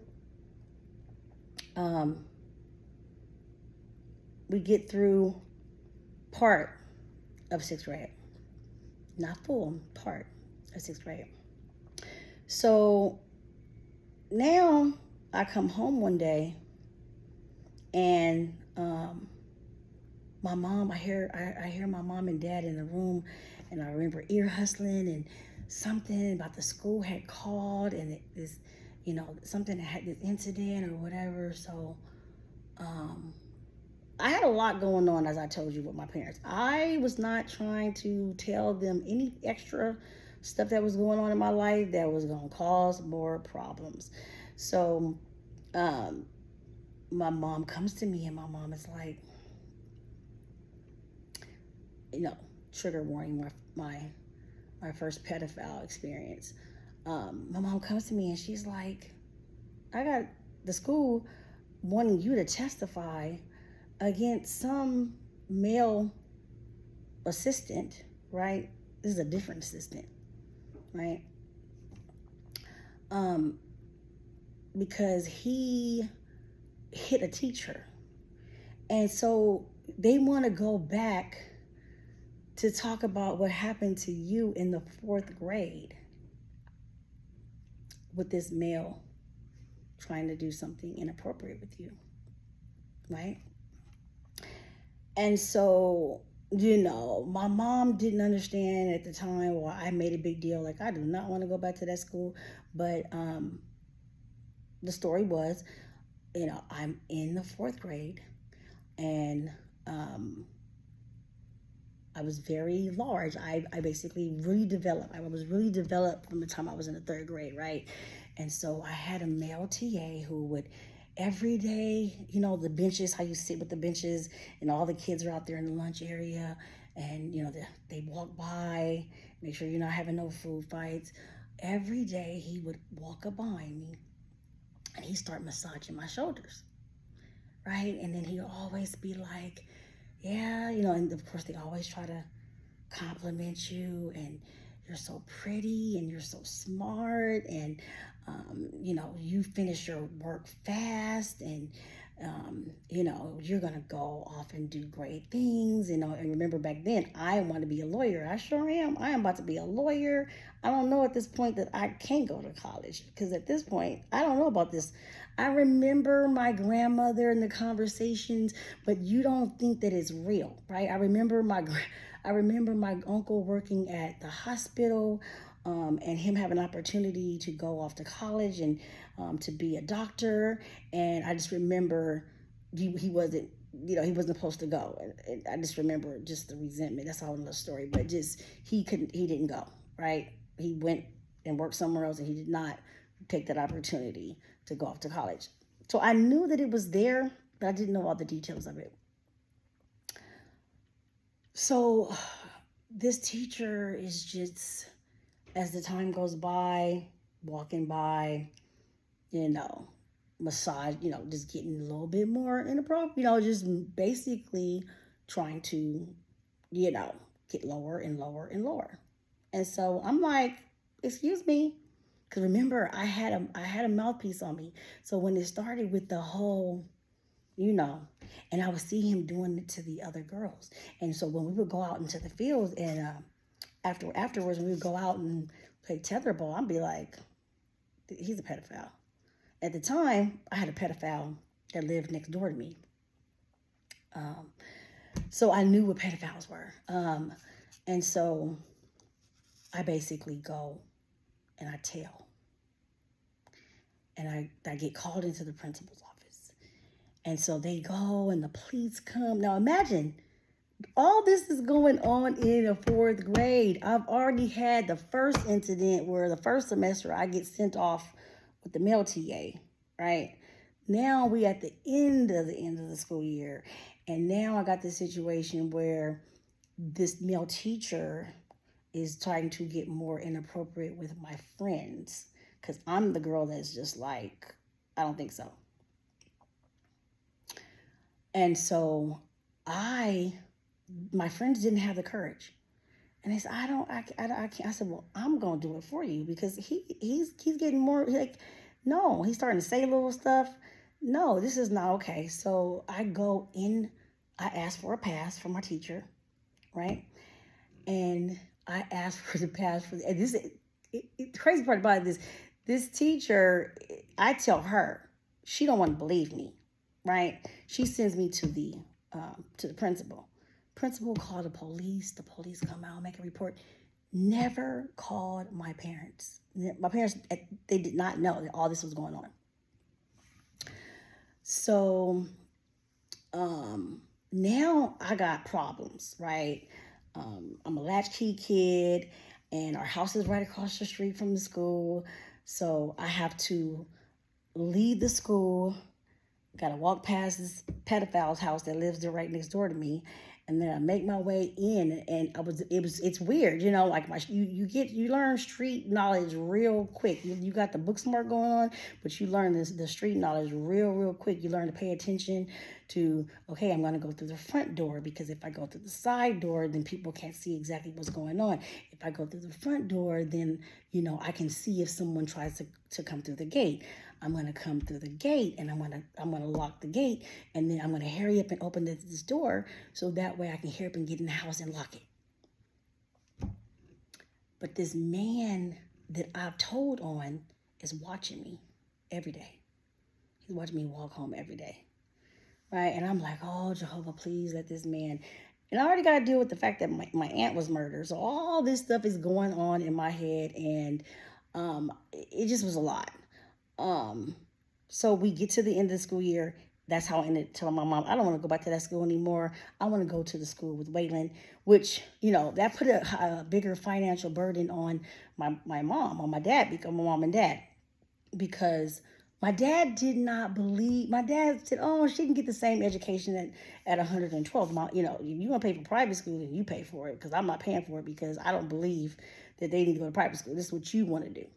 B: part of 6th grade. Not full, part of 6th grade. So now I come home one day and my mom, I hear my mom and dad in the room, and I remember ear hustling, and something about the school had called, and something that had this incident or whatever. So I had a lot going on, as I told you, with my parents. I was not trying to tell them any extra stuff that was going on in my life that was going to cause more problems. So my mom comes to me, and my mom is like, trigger warning, my first pedophile experience. My mom comes to me and she's like, I got the school wanting you to testify against some male assistant, right? This is a different assistant, right? Because he hit a teacher. And so they want to go back to talk about what happened to you in the 4th grade with this male trying to do something inappropriate with you, right? And so, my mom didn't understand at the time why I made a big deal. Like, I do not want to go back to that school. But the story was, I'm in the 4th grade, and I was very large. I basically really developed. I was really developed from the time I was in the 3rd grade, right? And so I had a male TA who would every day, the benches, how you sit with the benches, and all the kids are out there in the lunch area, and they walk by, make sure you're not having no food fights. Every day he would walk up behind me, and he'd start massaging my shoulders, right? And then he'd always be like, yeah, and of course they always try to compliment you, and you're so pretty, and you're so smart, and you finish your work fast, and you're gonna go off and do great things, and remember back then I want to be a lawyer. I sure am. I am about to be a lawyer. I don't know at this point that I can't go to college, because at this point I don't know about this. I remember my grandmother and the conversations, but you don't think that it's real, right? I remember my uncle working at the hospital, and him having an opportunity to go off to college and to be a doctor. And I just remember he wasn't, he wasn't supposed to go. And I just remember just the resentment. That's a whole other story. But just he didn't go, right? He went and worked somewhere else, and he did not take that opportunity to go off to college. So I knew that it was there, but I didn't know all the details of it. So this teacher is just, as the time goes by, walking by, massage, just getting a little bit more inappropriate, just basically trying to, get lower and lower and lower. And so I'm like, excuse me. Because remember, I had a mouthpiece on me. So when it started with the whole, and I would see him doing it to the other girls. And so when we would go out into the fields, and afterwards when we would go out and play tetherball, I'd be like, he's a pedophile. At the time, I had a pedophile that lived next door to me. So I knew what pedophiles were. And so I basically go and I tell. And I get called into the principal's office. And so they go and the police come. Now imagine, all this is going on in the fourth grade. I've already had the first incident where the first semester I get sent off with the male TA, right? Now we at the end of the school year. And now I got this situation where this male teacher is trying to get more inappropriate with my friends because I'm the girl that's just like, I don't think so. And so my friends didn't have the courage. And they said, I can't. I said, well, I'm going to do it for you because he's getting more like, no, he's starting to say little stuff. No, this is not okay. So I go in, I ask for a pass from my teacher, right? And I asked for the pass for, and this, the crazy part about this teacher, I tell her, she don't want to believe me, right? She sends me to the principal. Principal called the police come out, make a report. Never called my parents. My parents, they did not know that all this was going on. So now I got problems, right? I'm a latchkey kid, and our house is right across the street from the school. So I have to leave the school, got to walk past this pedophile's house that lives there right next door to me. And then I make my way in, and it's weird, you know, like you learn street knowledge real quick. You got the book smart going on, but you learn the street knowledge real quick. You learn to pay attention to, okay, I'm going to go through the front door because if I go through the side door, then people can't see exactly what's going on. If I go through the front door, then, you know, I can see if someone tries to come through the gate. I'm going to come through the gate, and I'm going to lock the gate, and then I'm going to hurry up and open this door so that way I can hurry up and get in the house and lock it. But this man that I've told on is watching me every day. He's watching me walk home every day, right? And I'm like, oh, Jehovah, please let this man. And I already got to deal with the fact that my aunt was murdered. So all this stuff is going on in my head, and it just was a lot. So we get to the end of the school year. That's how I ended up telling my mom, I don't want to go back to that school anymore. I want to go to the school with Waylon, which, you know, that put a bigger financial burden on my mom, on my dad, because my mom and dad, because my dad did not believe, my dad said, oh, she can get the same education at 112. You know, if you want to pay for private school, then you pay for it, because I'm not paying for it because I don't believe that they need to go to private school. This is what you want to do.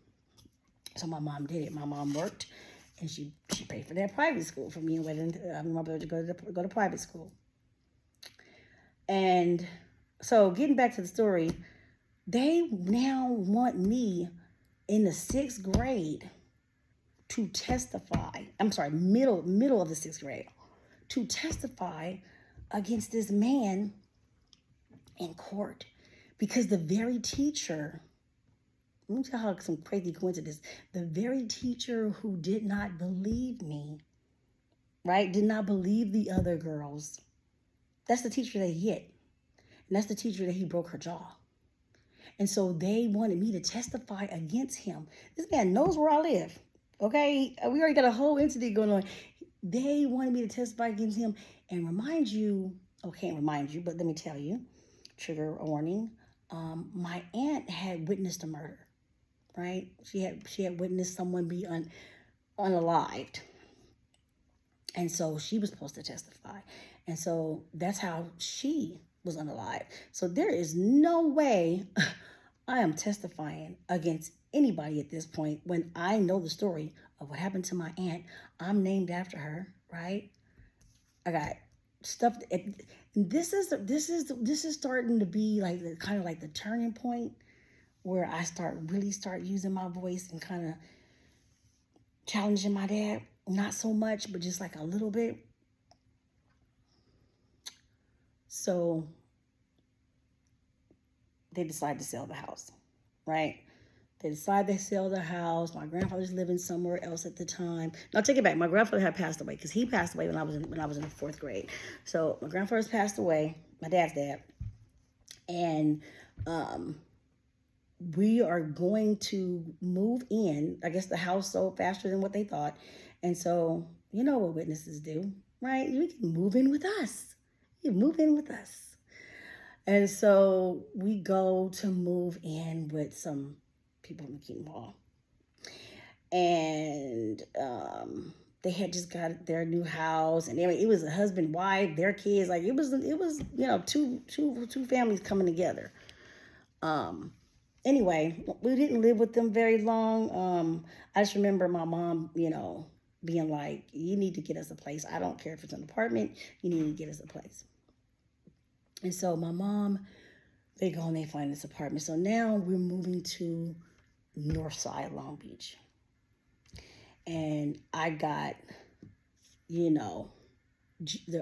B: So my mom did it. My mom worked, and she paid for that private school for me and my brother to go to private school. And so getting back to the story, they now want me in the 6th grade to testify. I'm sorry, middle of the 6th grade, to testify against this man in court, because the very teacher. Let me tell you some crazy coincidence. The very teacher who did not believe me, right, did not believe the other girls, that's the teacher that he hit. And that's the teacher that he broke her jaw. And so they wanted me to testify against him. This man knows where I live, okay? We already got a whole incident going on. They wanted me to testify against him and remind you, can't remind you, but let me tell you, trigger warning, my aunt had witnessed a murder. Right? She had witnessed someone be unalived. And so she was supposed to testify. And so that's how she was unalived. So there is no way I am testifying against anybody at this point when I know the story of what happened to my aunt. I'm named after her, right? I got stuff. This is starting to be like kind of like the turning point where I start using my voice and kind of challenging my dad. Not so much, but just like a little bit. So they decide to sell the house, right? They decide to sell the house. My grandfather's living somewhere else at the time. Now take it back. My grandfather had passed away because he passed away when I was in the 4th grade. So my grandfather's passed away, my dad's dad, and we are going to move in. I guess the house sold faster than what they thought. And so, you know what witnesses do. right? You can move in with us. You move in with us. And so we go to move in with some people in the Kingdom Hall. And they had just got their new house, and it was a husband, wife, their kids. Like it was two families coming together. Anyway, we didn't live with them very long. I just remember my mom, being like, "You need to get us a place. I don't care if it's an apartment. You need to get us a place." And so my mom, they go and they find this apartment. So now we're moving to Northside Long Beach. And I got,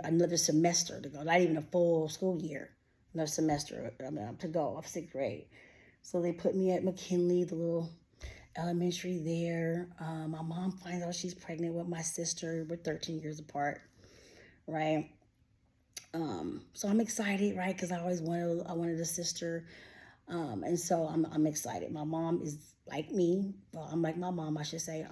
B: another semester to go, not even a full school year, another semester to go of 6th grade. So they put me at McKinley, the little elementary there. My mom finds out she's pregnant with my sister. We're 13 years apart, right? So I'm excited, right? Because I wanted a sister. And so I'm excited. My mom is like me. Well, I'm like my mom, I should say.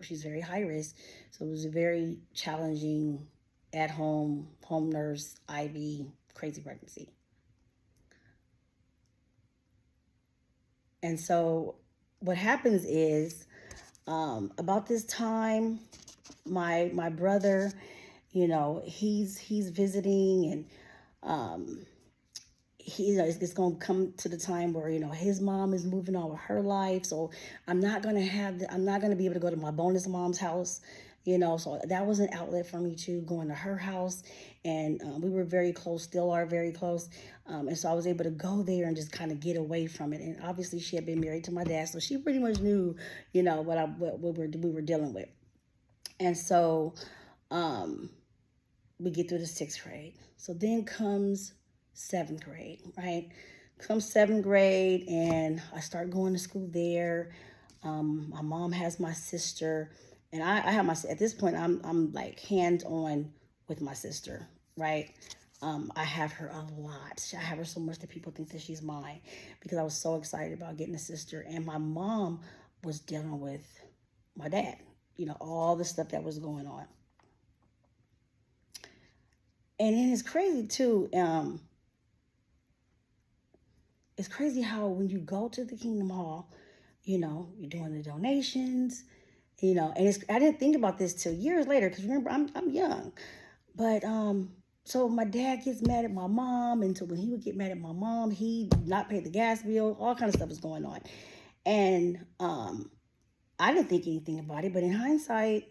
B: She's very high risk. So it was a very challenging home nurse, IV, crazy pregnancy. And so what happens is, about this time, my brother, he's visiting, and it's going to come to the time where his mom is moving on with her life. So I'm not going to be able to go to my bonus mom's house, so that was an outlet for me too, going to her house. And we were very close, still are very close. And so I was able to go there and just kind of get away from it. And obviously she had been married to my dad, so she pretty much knew what we were dealing with. And so we get through the 6th grade. So then comes 7th grade, right? Comes 7th grade, and I start going to school there. My mom has my sister, and I have at this point, I'm like hands on with my sister, right? I have her a lot. I have her so much that people think that she's mine, because I was so excited about getting a sister. And my mom was dealing with my dad, all the stuff that was going on. And then it's crazy too. It's crazy how when you go to the Kingdom Hall, you're doing the donations, and I didn't think about this till years later, because remember, I'm young. But so my dad gets mad at my mom, and so when he would get mad at my mom, he not pay the gas bill, all kind of stuff was going on. And I didn't think anything about it, but in hindsight,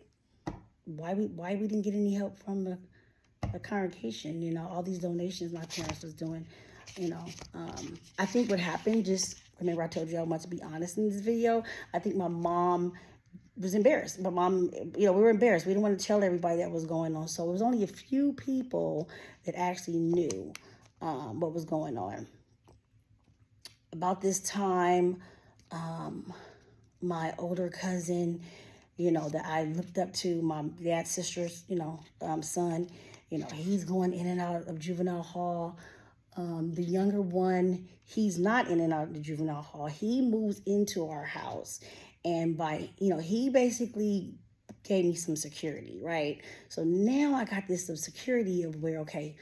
B: why we didn't get any help from the congregation, all these donations my parents was doing, I think what happened, just remember I told you I want to be honest in this video, I think my mom was embarrassed. My mom, we were embarrassed. We didn't want to tell everybody that was going on. So it was only a few people that actually knew what was going on. About this time, my older cousin, that I looked up to, my dad's sister's, son, he's going in and out of juvenile hall. The younger one, he's not in and out of the juvenile hall. He moves into our house. And he basically gave me some security, right? So now I got this some security of where, okay,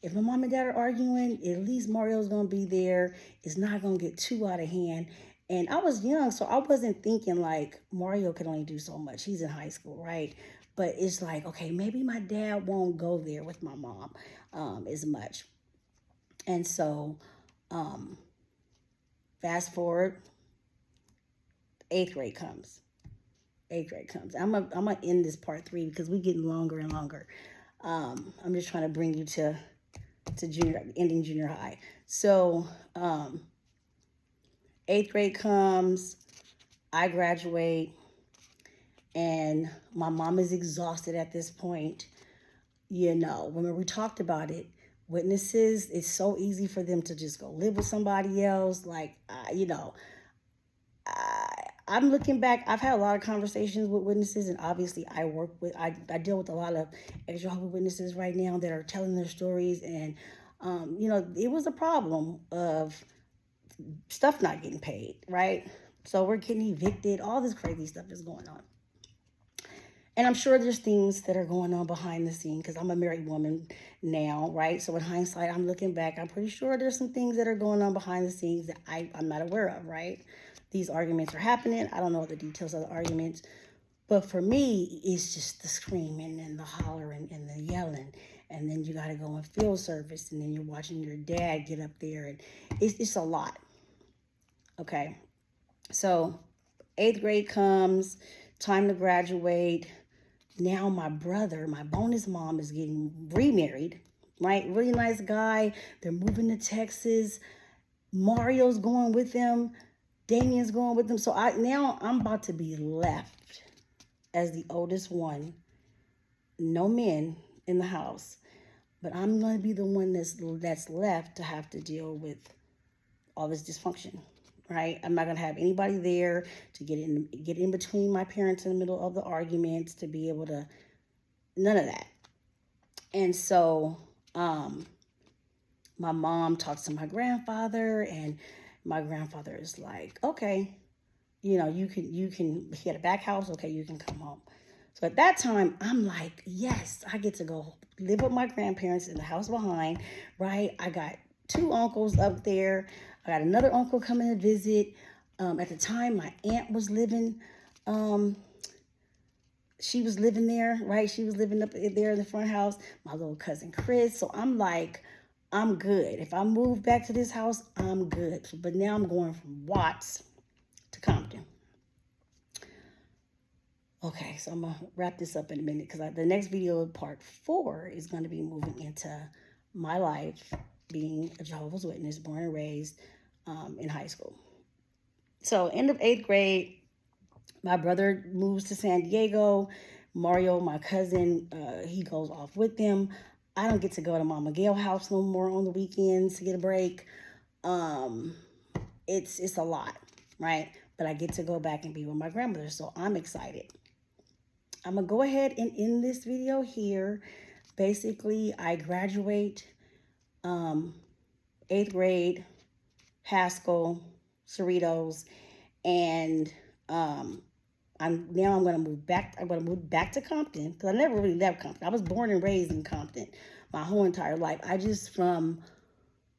B: if my mom and dad are arguing, at least Mario's going to be there. It's not going to get too out of hand. And I was young, so I wasn't thinking like Mario could only do so much. He's in high school, right? But it's like, okay, maybe my dad won't go there with my mom as much. And so fast forward, 8th grade comes. 8th grade comes. I'm gonna end this part 3 because we're getting longer and longer. I'm just trying to bring you to ending junior high. So 8th grade comes, I graduate, and my mom is exhausted at this point. When we talked about it, witnesses, it's so easy for them to just go live with somebody else. Like, I'm looking back, I've had a lot of conversations with witnesses, and obviously I deal with a lot of Jehovah Witnesses right now that are telling their stories, and it was a problem of stuff not getting paid, right? So we're getting evicted, all this crazy stuff is going on. And I'm sure there's things that are going on behind the scene because I'm a married woman now, right? So in hindsight, I'm looking back, I'm pretty sure there's some things that are going on behind the scenes that I'm not aware of, right? These arguments are happening. I don't know the details of the arguments. But for me, it's just the screaming and the hollering and the yelling. And then you got to go in field service. And then you're watching your dad get up there. And it's a lot. Okay. So 8th grade comes, time to graduate. Now my brother, my bonus mom, is getting remarried, right? Really nice guy. They're moving to Texas. Mario's going with them. Damien's going with them. So now I'm about to be left as the oldest one. No men in the house. But I'm going to be the one that's left to have to deal with all this dysfunction. Right? I'm not going to have anybody there to get in between my parents in the middle of the arguments, to be able to, none of that. And so my mom talks to my grandfather, and my grandfather is like, okay, you know, you can, he had a back house, okay, you can come home. So at that time, I'm like, yes, I get to go live with my grandparents in the house behind, right? I got 2 uncles up there. I got another uncle coming to visit. At the time, my aunt was living, she was living there, right? She was living up there in the front house. My little cousin Chris. So I'm like, I'm good. If I move back to this house, I'm good. But now I'm going from Watts to Compton. Okay, so I'm going to wrap this up in a minute, because the next video, part 4, is going to be moving into my life being a Jehovah's Witness, born and raised in high school. So end of 8th grade, my brother moves to San Diego. Mario, my cousin, he goes off with them. I don't get to go to Mama Gail's house no more on the weekends to get a break. It's a lot, right? But I get to go back and be with my grandmother, so I'm excited. I'm going to go ahead and end this video here. Basically, I graduate 8th grade, Haskell, Cerritos, and I'm going to move back. I'm going to move back to Compton, because I never really left Compton. I was born and raised in Compton my whole entire life. I just, from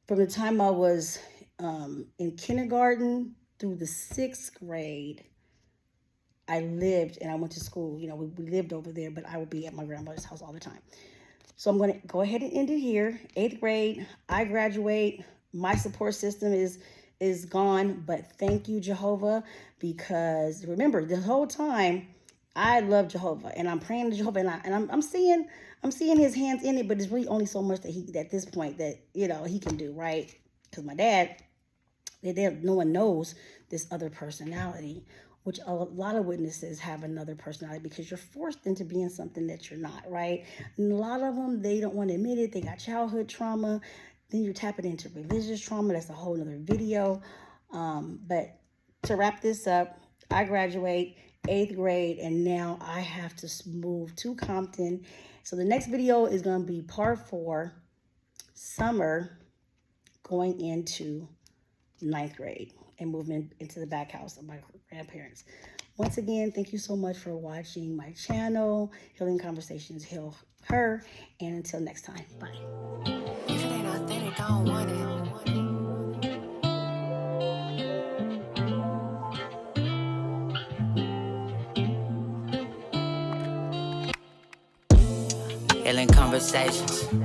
B: the time I was in kindergarten through the 6th grade, I lived and I went to school. You know, we lived over there, but I would be at my grandmother's house all the time. So I'm going to go ahead and end it here. 8th grade, I graduate. My support system is gone, but thank you, Jehovah, because remember, the whole time I love Jehovah, and I'm praying to Jehovah, and I'm seeing his hands in it, but it's really only so much that he, at this point, that, you know, he can do, right? Because my dad, no one knows this other personality, which a lot of witnesses have another personality, because you're forced into being something that you're not, right? And a lot of them, they don't want to admit it. They got childhood trauma. Then you're tapping into religious trauma. That's a whole other video. But to wrap this up, I graduate 8th grade, and now I have to move to Compton. So the next video is going to be part 4, summer, going into 9th grade and moving into the back house of my grandparents. Once again, thank you so much for watching my channel, Healing Conversations, Heal Her. And until next time, bye. If it ain't authentic, I don't want it. Healing Conversations.